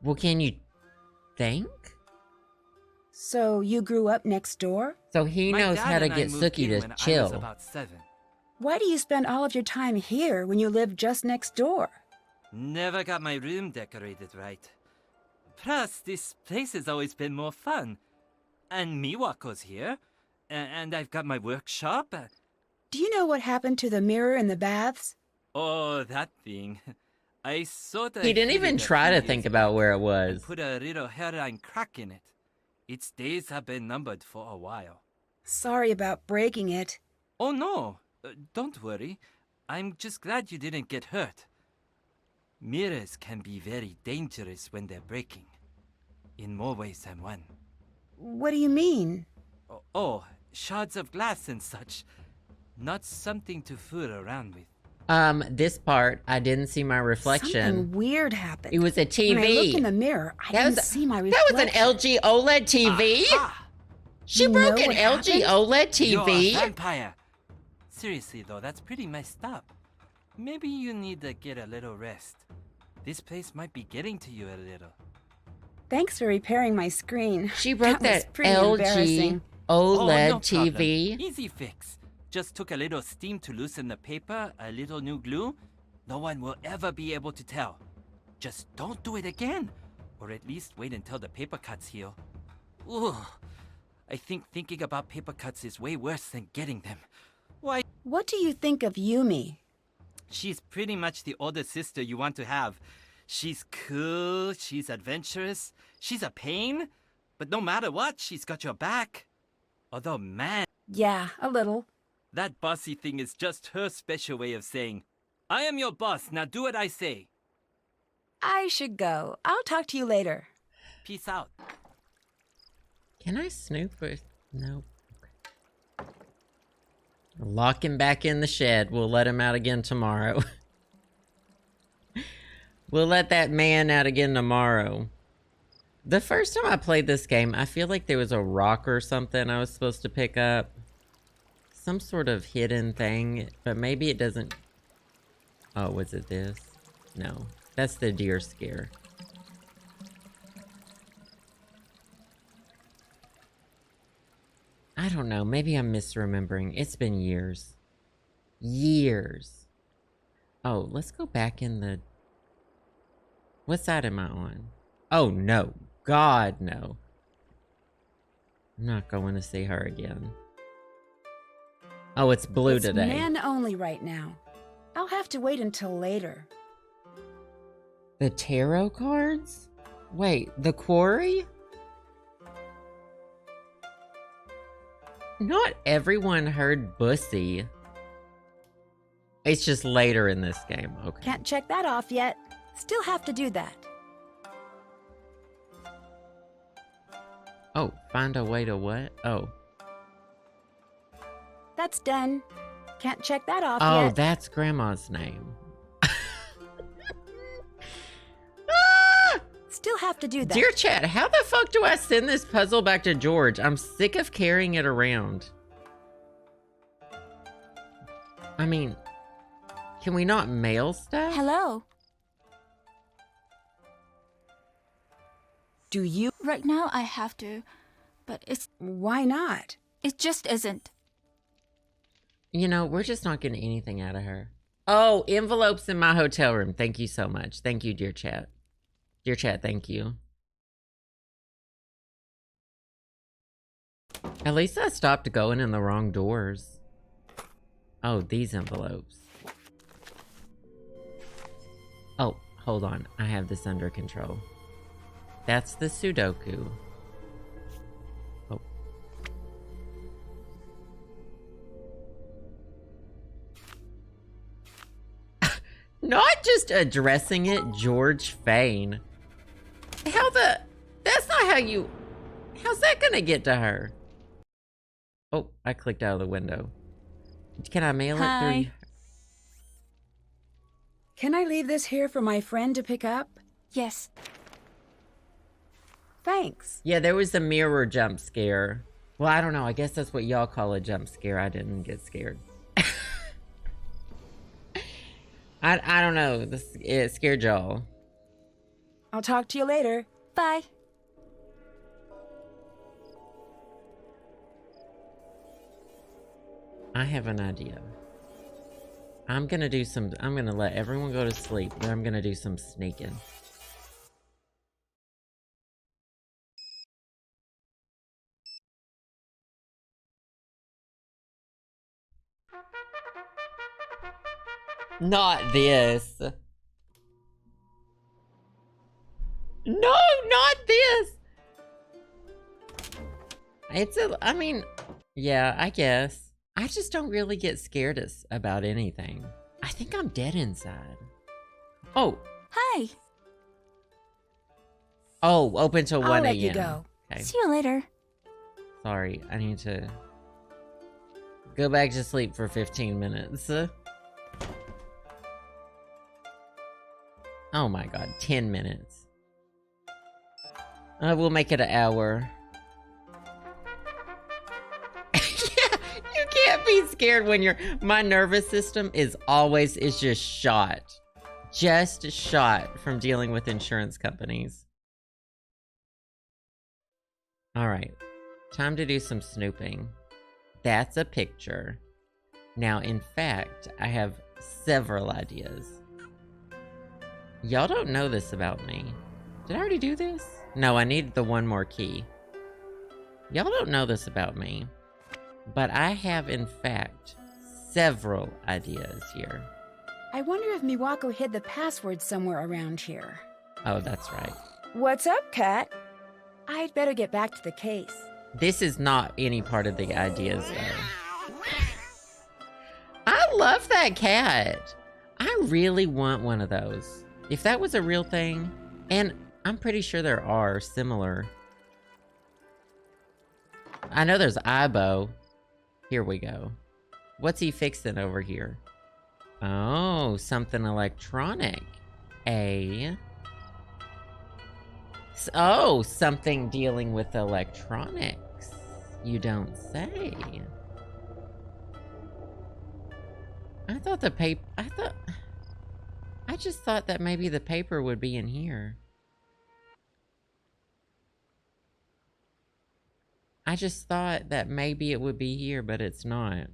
Well, can you think? So you grew up next door? So he My knows dad how to and I get moved Suki in to when I was chill. about 7. Why do you spend all of your time here when you live just next door? Never got my room decorated right. Plus, this place has always been more fun. And Miwako's here. And I've got my workshop. Do you know what happened to the mirror in the baths? Oh, that thing. I sort of... He didn't even try to think about where it was. Put a little hairline crack in it. Its days have been numbered for a while. Sorry about breaking it. Oh no, don't worry. I'm just glad you didn't get hurt. Mirrors can be very dangerous when they're breaking. In more ways than one. What do you mean? Oh, shards of glass and such. Not something to fool around with. This part, I didn't see my reflection. Something weird happened. It was a TV. When I looked in the mirror, I didn't see my That reflection. was an LG OLED TV? Aha! She You broke know an what LG happened? OLED You're a TV? vampire. Seriously though, that's pretty messed up. Maybe you need to get a little rest. This place might be getting to you a little. Thanks for repairing my screen. She broke was that pretty LG embarrassing. OLED no problem. TV? Easy fix. Just took a little steam to loosen the paper, a little new glue. No one will ever be able to tell. Just don't do it again. Or at least wait until the paper cuts heal. Ooh, I think thinking about paper cuts is way worse than getting them. Why, What do you think of Yumi? she's pretty much the older sister you want to have. She's cool, she's adventurous, she's a pain, but no matter what, she's got your back. Although, man, Yeah, a little. that bossy thing is just her special way of saying, I am your boss, now do what I say. I should go. I'll talk to you later. Peace out. Can I snoop with... Nope. Lock him back in the shed. We'll let him out again tomorrow. We'll let that man out again tomorrow. The first time I played this game, I feel like there was a rock or something I was supposed to pick up. Some sort of hidden thing, but maybe it doesn't... Oh, was it this? No, that's the deer scare. I don't know, maybe I'm misremembering. It's been years. Years. Oh, let's go back in the... What side am I on? Oh, no. God, no. I'm not going to see her again. Oh, it's blue It's today. men only right now. I'll have to wait until later. The tarot cards? Wait, the quarry? Not everyone heard Bussy. It's just later in this game. Okay. Can't check that off yet. Still have to do that. Oh, find a way to what? Oh. That's done. Can't check that off Oh, yet. that's Grandma's name. Still have to do that. Dear chat, how the fuck do I send this puzzle back to George? I'm sick of carrying it around. I mean, can we not mail stuff? Hello. Do you? Right now I have to, but Why not? it just isn't. You know, we're just not getting anything out of her. Oh, envelopes in my hotel room. Thank you so much. Thank you, dear chat. Dear chat, thank you. At least I stopped going in the wrong doors. Oh, these envelopes. Oh, hold on. I have this under control. That's the Sudoku. Oh. Not just addressing it, George Fane. That's not how you... How's that gonna get to her? Oh, I clicked out of the window. Can I mail it Hi. through? Can I leave this here for my friend to pick up? Yes. Thanks. Yeah, there was a mirror jump scare. Well, I don't know. I guess that's what y'all call a jump scare. I didn't get scared. I don't know. It scared y'all. I'll talk to you later. Bye. I have an idea. I'm gonna let everyone go to sleep, but I'm gonna do some sneaking. Not this. No, not this. I mean, yeah, I guess. I just don't really get scared about anything. I think I'm dead inside. Oh. Hi. Oh, open till 1 I'll a.m. let you go. Okay. See you later. Sorry, I need to go back to sleep for 15 minutes. Oh my god, 10 minutes. We'll make it an hour. Yeah, you can't be scared when my nervous system is just shot. Just shot from dealing with insurance companies. Alright, time to do some snooping. That's a picture. Now, in fact, I have several ideas. Y'all don't know this about me. Did I already do this? No, I need the one more key. Y'all don't know this about me. But I have, in fact, several ideas here. I wonder if Miwako hid the password somewhere around here. Oh, that's right. What's up, Kat? I'd better get back to the case. This is not any part of the ideas, though. I love that cat. I really want one of those. If that was a real thing, and I'm pretty sure there are similar. I know there's Ibo. Here we go. What's he fixing over here? Oh, something electronic. Oh, something dealing with electronics. You don't say. I just thought that maybe the paper would be in here. I just thought that maybe it would be here, but it's not.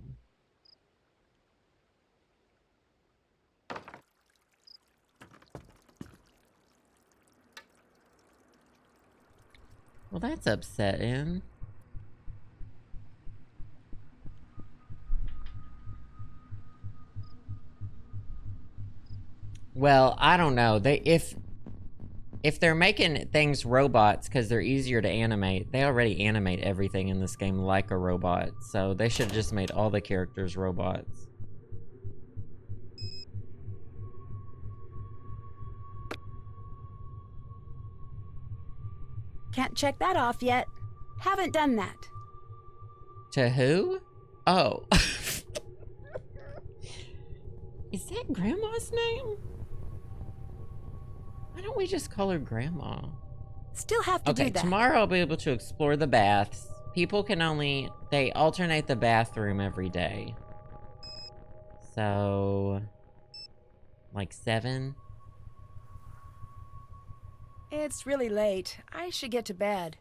Well, that's upsetting. Well, I don't know. If they're making things robots because they're easier to animate, they already animate everything in this game like a robot. So they should have just made all the characters robots. Can't check that off yet. Haven't done that. To who? Oh. Is that Grandma's name? Why don't we just call her Grandma? Still have to do that. Tomorrow I'll be able to explore the baths. People can they alternate the bathroom every day. So, like 7? It's really late. I should get to bed.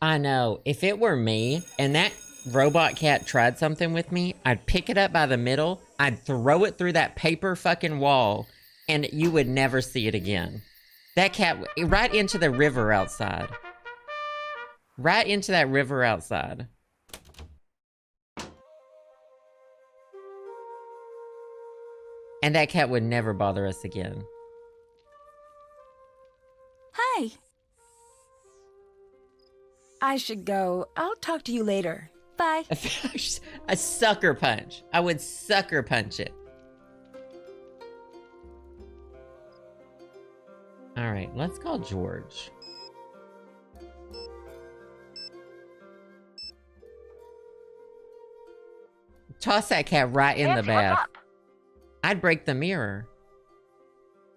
I know. If it were me and that robot cat tried something with me, I'd pick it up by the middle, I'd throw it through that paper fucking wall, and you would never see it again. That cat, right into the river outside. Right into that river outside. And that cat would never bother us again. Hi. I should go. I'll talk to you later. Bye. A sucker punch. I would sucker punch it. All right, let's call George. Toss that cat right in the bath. What's up? I'd break the mirror.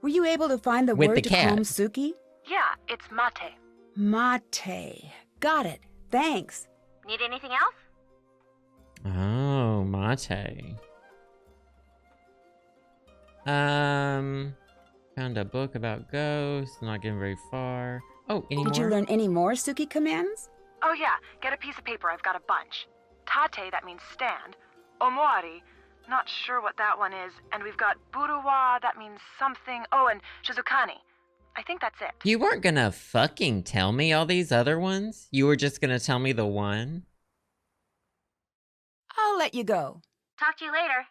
Were you able to find the With word the to cat. calm Suki? Yeah, it's mate. Mate. Got it. Thanks. Need anything else? Oh, mate. Found a book about ghosts. Not getting very far. Oh, any Did you more? learn any more Suki commands? Oh yeah, get a piece of paper, I've got a bunch. Tate, that means stand. Omori, not sure what that one is. And we've got buruwa, that means something. Oh, and shizukani. I think that's it. You weren't gonna fucking tell me all these other ones? You were just gonna tell me the one? I'll let you go. Talk to you later.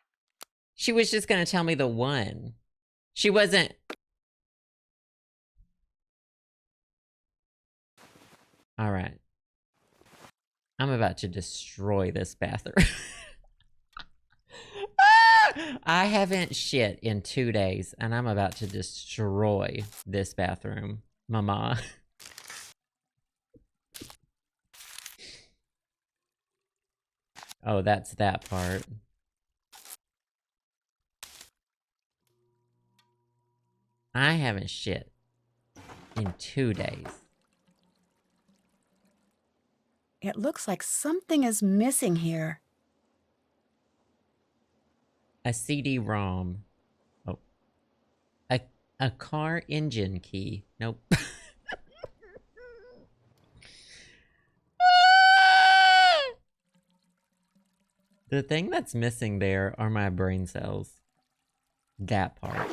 She was just gonna tell me the one. She wasn't... Alright. I'm about to destroy this bathroom. I haven't shit in 2 days, and I'm about to destroy this bathroom. Mama. Oh, that's that part. I haven't shit in 2 days. It looks like something is missing here. A CD-ROM. Oh. A car engine key. Nope. The thing that's missing there are my brain cells. That part.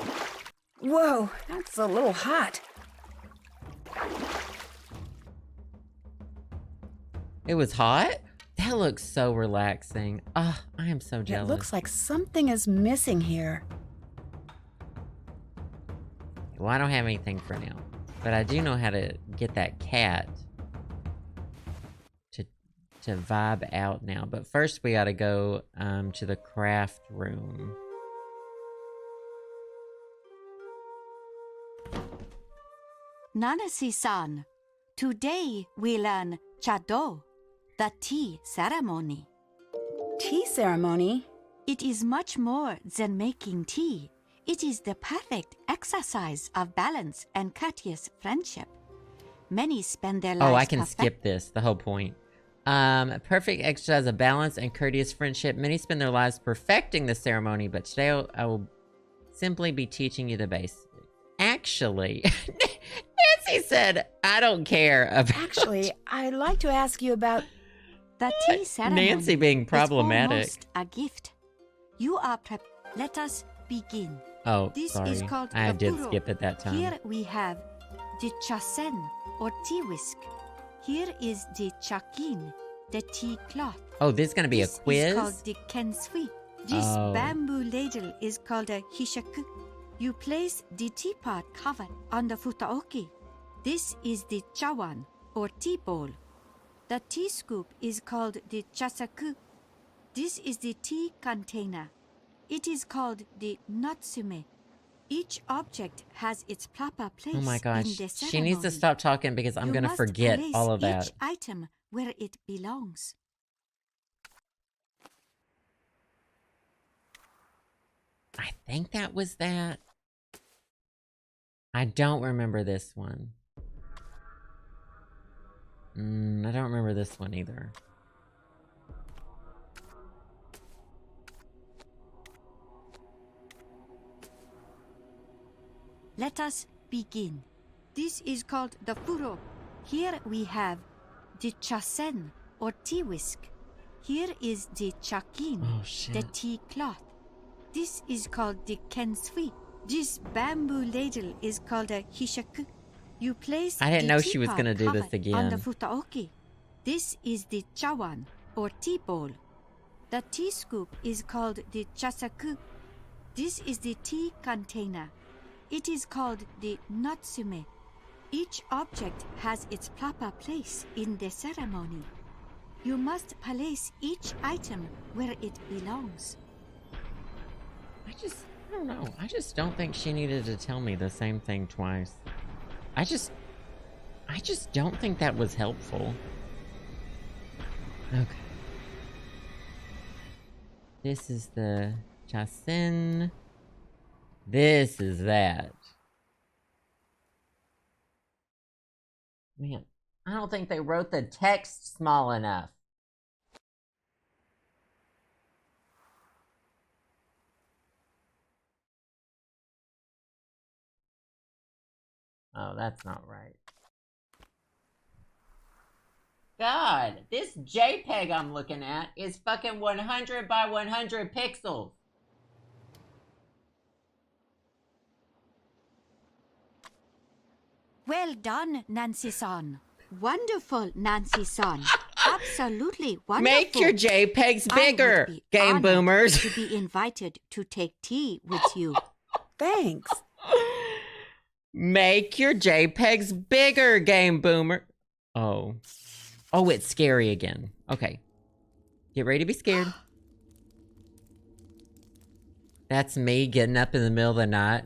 Whoa, that's a little hot. It was hot? That looks so relaxing. Ah, I am so jealous. It looks like something is missing here. Well, I don't have anything for now. But I do know how to get that cat to vibe out now. But first we gotta go to the craft room. Nanasi-san, today we learn Chado, the tea ceremony. tea ceremony? It is much more than making tea. It is the perfect exercise of balance and courteous friendship. Many spend their lives. Oh, I can skip this. The whole point. Perfect exercise of balance and courteous friendship. Many spend their lives perfecting the ceremony, but today I will simply be teaching you the basics. Actually, Nancy said, I don't care about... Actually, I'd like to ask you about... The tea ceremony. Nancy being problematic. Is almost a gift. You are Let us begin. Oh, this sorry. Is called I the did puro. skip it that time. Here we have the chasen, or tea whisk. Here is the chakin, the tea cloth. Oh, this is going to be a quiz? This is called the kensui. This bamboo ladle is called a hishaku. You place the teapot cover on the futaoki. This is the chawan, or tea bowl. The tea scoop is called the chasaku. This is the tea container. It is called the natsume. Each object has its proper place. Oh my gosh, in the ceremony. she needs to stop talking because I'm going to forget all of that. Each item where it belongs. I think that was that. I don't remember this one. I don't remember this one either. Let us begin. This is called the furo. Here we have the chasen, or tea whisk. Here is the chakin, the tea cloth. This is called the kensui. This bamboo ladle is called a hishaku. You place I didn't the know she was teapot going to do this cover again. on the futaoki. This is the chawan, or tea bowl. The tea scoop is called the chasaku. This is the tea container. It is called the natsume. Each object has its proper place in the ceremony. You must place each item where it belongs. I don't know. I just don't think she needed to tell me the same thing twice. I just don't think that was helpful. Okay. This is the chasen. This is that. Man, I don't think they wrote the text small enough. Oh, that's not right. God, this JPEG I'm looking at is fucking 100 by 100 pixels. Well done, Nancy-san. Wonderful, Nancy-san. Absolutely wonderful. Make your JPEGs bigger, I would be Game honored Boomers. to be invited to take tea with you. Thanks. Make your JPEGs bigger, Game Boomer. Oh. Oh, it's scary again. Okay. Get ready to be scared. That's me getting up in the middle of the night.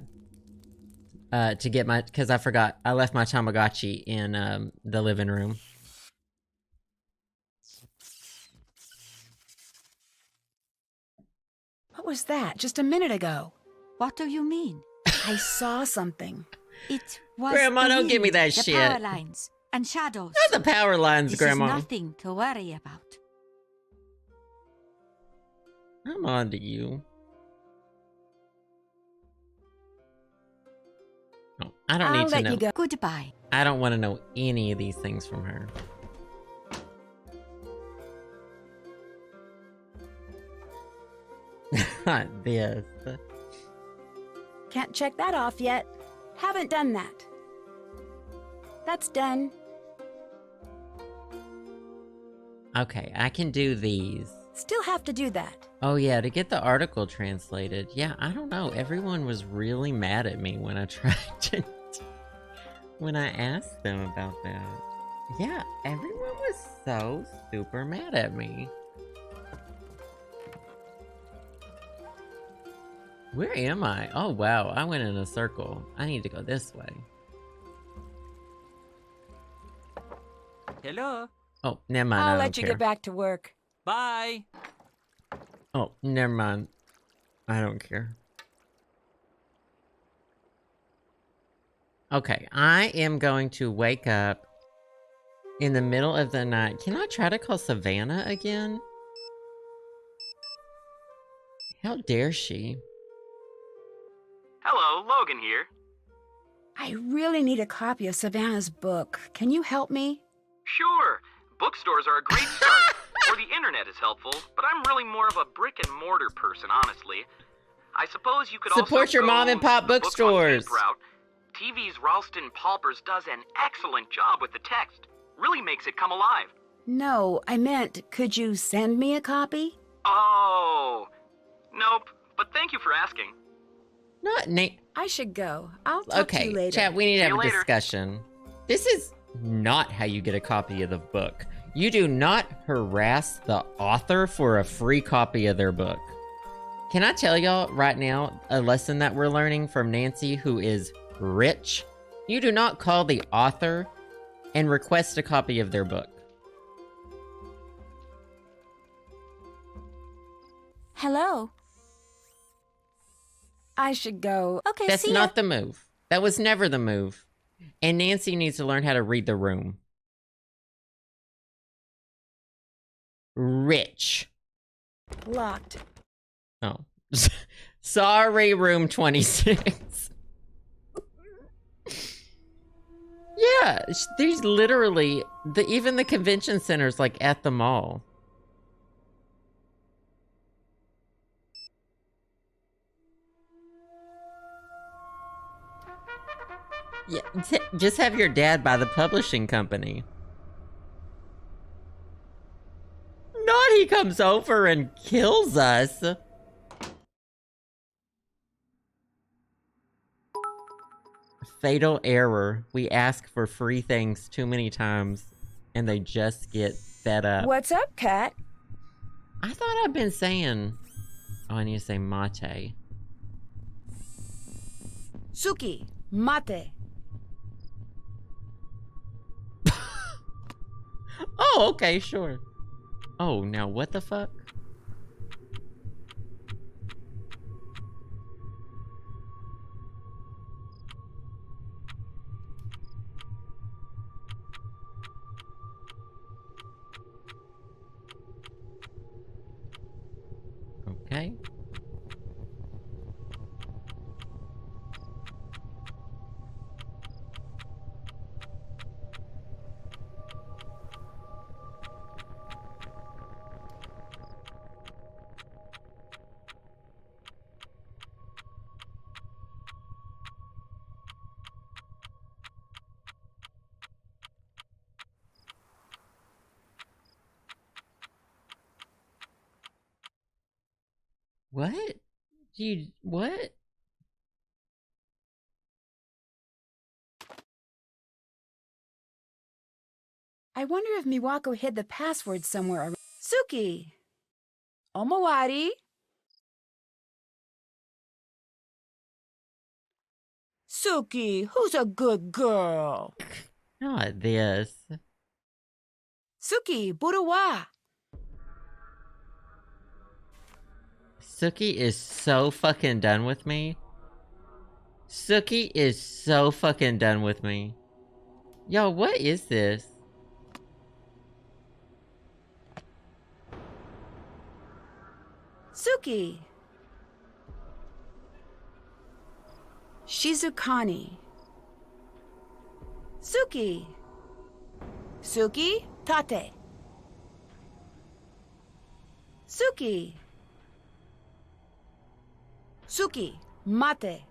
To get my... Because I forgot. I left my Tamagotchi in the living room. What was that just a minute ago? What do you mean? I saw something. It was Grandma, the don't give me wind, that the shit. power lines and shadows. Not the power lines, This Grandma. is nothing to worry about. I'm on to you. Oh, I don't I'll need to let know. you go. Goodbye. I don't want to know any of these things from her. Not this. Can't check that off yet. Haven't done that. That's done. Okay, I can do these. Still have to do that. Oh yeah, to get the article translated. Yeah, I don't know. Everyone was really mad at me when I tried to... when I asked them about that. Yeah, everyone was so super mad at me. Where am I? Oh wow, I went in a circle. I need to go this way. Hello. Oh, never mind. I I'll don't let you care. get back to work. Bye. Oh, never mind. I don't care. Okay, I am going to wake up in the middle of the night. Can I try to call Savannah again? How dare she? Hello, Logan here. I really need a copy of Savannah's book. Can you help me? Sure, bookstores are a great start. Or the internet is helpful, but I'm really more of a brick and mortar person, honestly. I suppose you could Support also your mom and pop the books on bookstores. tape route. TV's Ralston Palpers does an excellent job with the text. Really makes it come alive. No, I meant, could you send me a copy? Oh, nope. But thank you for asking. Not Nate. I should go. I'll talk to you later. Chat, we need to See have you a later. discussion. This is not how you get a copy of the book. You do not harass the author for a free copy of their book. Can I tell y'all right now a lesson that we're learning from Nancy, who is rich? You do not call the author and request a copy of their book. Hello. I should go. Okay, That's see ya. not the move. That was never the move. And Nancy needs to learn how to read the room. Rich. Locked. Oh. Sorry, room 26. Yeah, there's literally even the convention center's like at the mall. Yeah, just have your dad buy the publishing company. Not he comes over and kills us. Fatal error. We ask for free things too many times, and they just get fed up. What's up, Kat? I thought I'd been saying... Oh, I need to say mate. Suki, mate. Oh, okay, sure. Oh, now what the fuck? Okay. What? What? I wonder if Miwako hid the password somewhere. Suki! Omawari? Suki, who's a good girl? Not this. Suki, buruwa. Suki is so fucking done with me. Suki is so fucking done with me. Yo, what is this? Suki. Shizukani. Suki. Suki, tate. Suki. Suki, mate.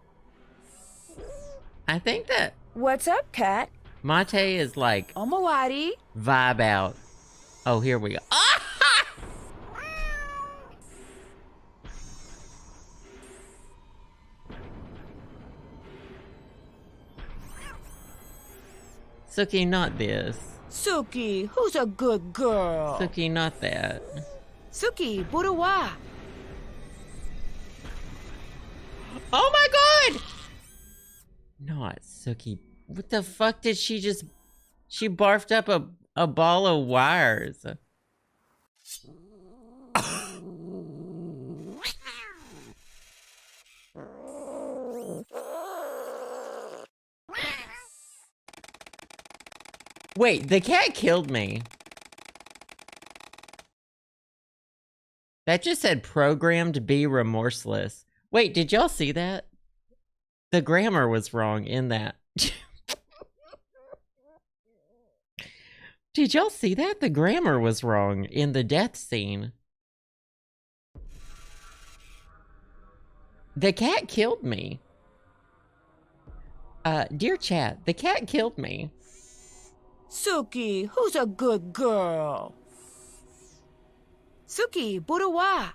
I think that What's up, Kat? mate is like Omawari. vibe out. Oh, here we go. Ah! Suki, not this. Suki, who's a good girl? Suki, not that. Suki, buruwa. Oh my god! Not Suki. What the fuck did she just... She barfed up a ball of wires. Wait, the cat killed me. That just said programmed be remorseless. Wait, did y'all see that? The grammar was wrong in that. Did y'all see that? The grammar was wrong in the death scene. The cat killed me. Dear chat, the cat killed me. Suki, who's a good girl? Suki, buruwa.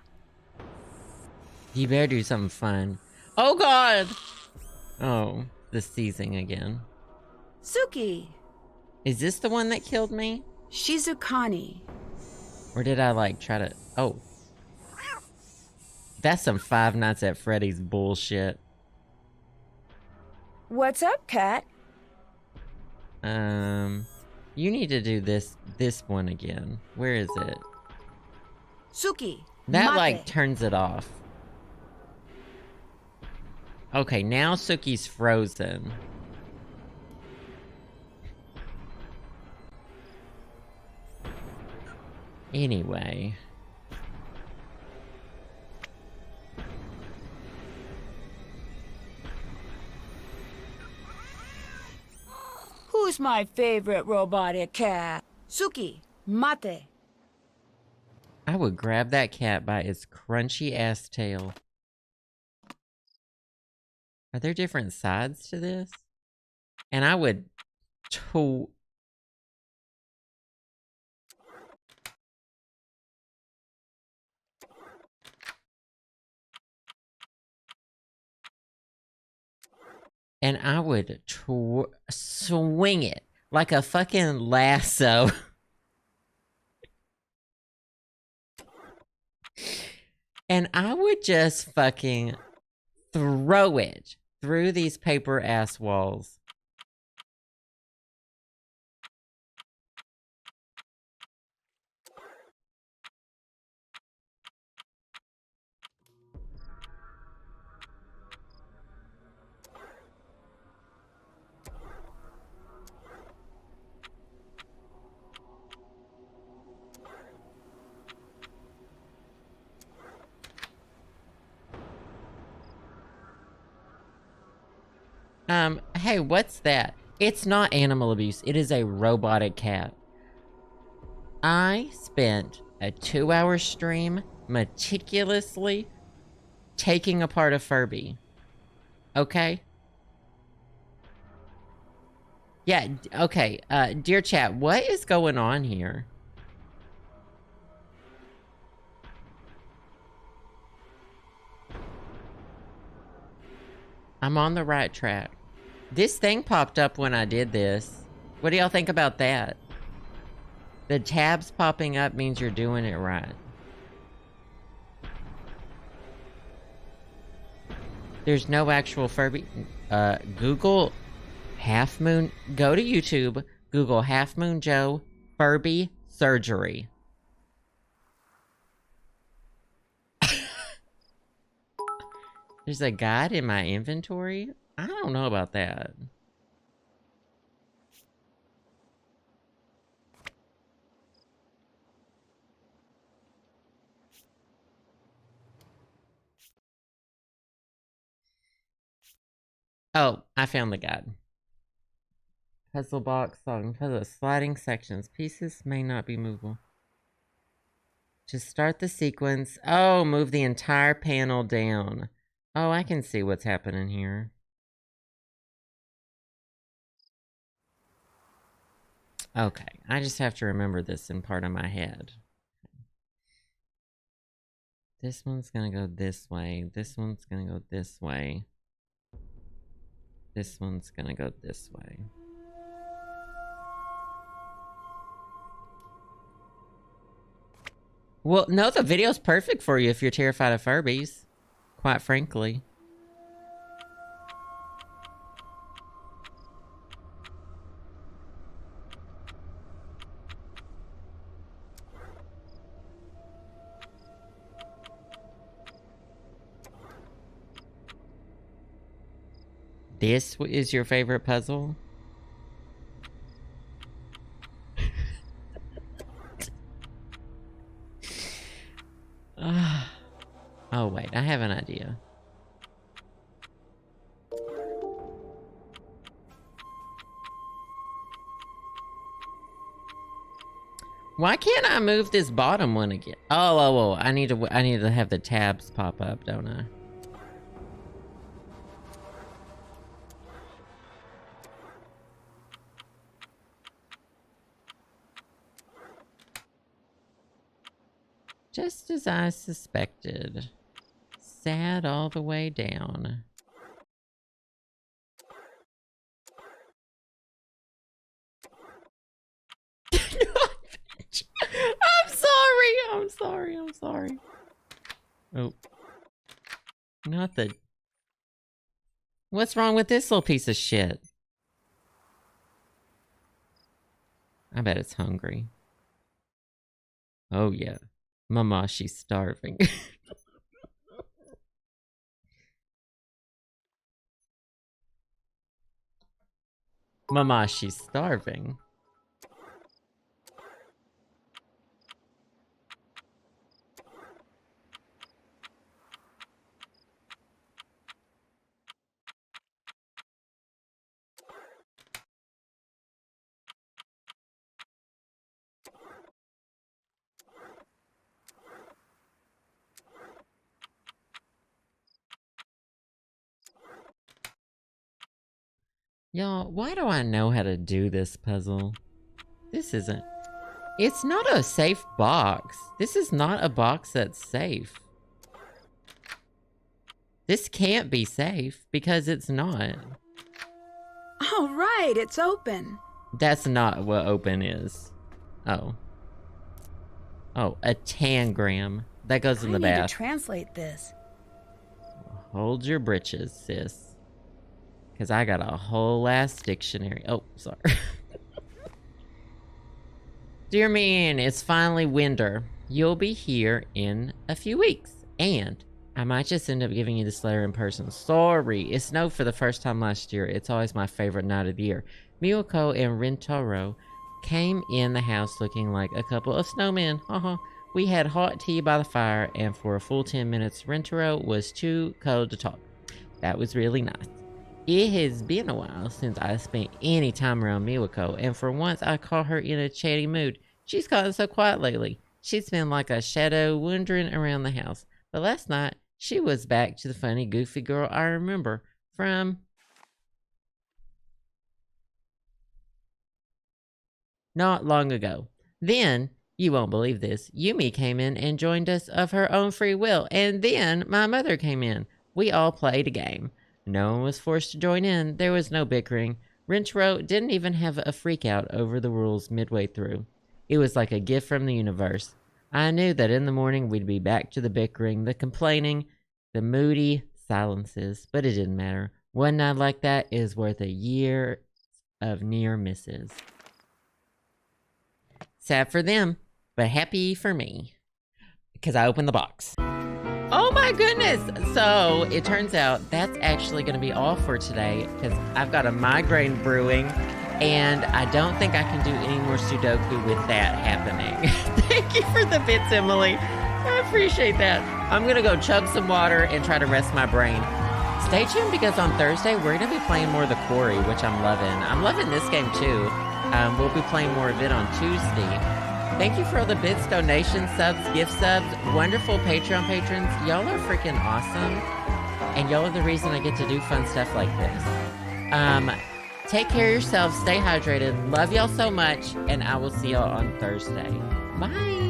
You better do something fun. Oh god! Oh, the seizing again. Suki. Is this the one that killed me? Shizukani. Or did I like try to... Oh. That's some Five Nights at Freddy's bullshit. What's up, cat? You need to do this one again. Where is it? Suki. That mate. like turns it off. Okay, now Suki's frozen. Anyway. Who's my favorite robotic cat? Suki, mate. I would grab that cat by its crunchy ass tail. Are there different sides to this? And I would and I would swing it like a fucking lasso. And I would just fucking throw it through these paper ass walls. Hey, what's that? It's not animal abuse. It is a robotic cat. I spent a 2-hour stream meticulously taking apart a Furby. Okay? Yeah, okay. Dear chat, what is going on here? I'm on the right track. This thing popped up when I did this. What do y'all think about that? The tabs popping up means you're doing it right. There's no actual Furby. Google Half Moon. Go to YouTube. Google Half Moon Joe Furby surgery. There's a guide in my inventory? I don't know about that. Oh, I found the guide. Puzzle box, song, puzzle, sliding sections. Pieces may not be movable. To start the sequence, oh, move the entire panel down. Oh, I can see what's happening here. Okay, I just have to remember this in part of my head. This one's gonna go this way. This one's gonna go this way. This one's gonna go this way. Well, no, the video's perfect for you if you're terrified of Furbies. Quite frankly. This is your favorite puzzle? Oh, wait. I have an idea. Why can't I move this bottom one again? Oh. I need to have the tabs pop up, don't I? Just as I suspected. Sad all the way down. I'm sorry. Oh. Not the... What's wrong with this little piece of shit? I bet it's hungry. Oh, yeah. Mama, she's starving. Mama, she's starving. Y'all, why do I know how to do this puzzle? This isn't... It's not a safe box. This is not a box that's safe. This can't be safe because it's not. All right, it's open. That's not what open is. Oh. Oh, a tangram. That goes in the I need bath. to translate this. Hold your britches, sis. Because I got a whole ass dictionary. Oh, sorry. Dear man, it's finally winter. You'll be here in a few weeks. And I might just end up giving you this letter in person. Sorry, it snowed for the first time last year. It's always my favorite night of the year. Miyako and Rintaro came in the house looking like a couple of snowmen. We had hot tea by the fire, and for a full 10 minutes, Rintaro was too cold to talk. That was really nice. It has been a while since I spent any time around Miwako, and for once I caught her in a chatty mood. She's gotten so quiet lately. She's been like a shadow wandering around the house. But last night, she was back to the funny, goofy girl I remember from... not long ago. Then, you won't believe this, Yumi came in and joined us of her own free will, and then my mother came in. We all played a game. No one was forced to join in. There was no bickering. Rintaro didn't even have a freak out over the rules midway through. It was like a gift from the universe. I knew that in the morning we'd be back to the bickering, the complaining, the moody silences, but it didn't matter. One night like that is worth a year of near misses. Sad for them, but happy for me. Because I opened the box. Oh my goodness! So, it turns out that's actually going to be all for today because I've got a migraine brewing and I don't think I can do any more Sudoku with that happening. Thank you for the bits, Emily. I appreciate that. I'm going to go chug some water and try to rest my brain. Stay tuned because on Thursday, we're going to be playing more of the Quarry, which I'm loving. I'm loving this game too. We'll be playing more of it on Tuesday. Thank you for all the bits, donations, subs, gift subs, wonderful Patreon patrons. Y'all are freaking awesome. And y'all are the reason I get to do fun stuff like this. Take care of yourselves. Stay hydrated. Love y'all so much. And I will see y'all on Thursday. Bye.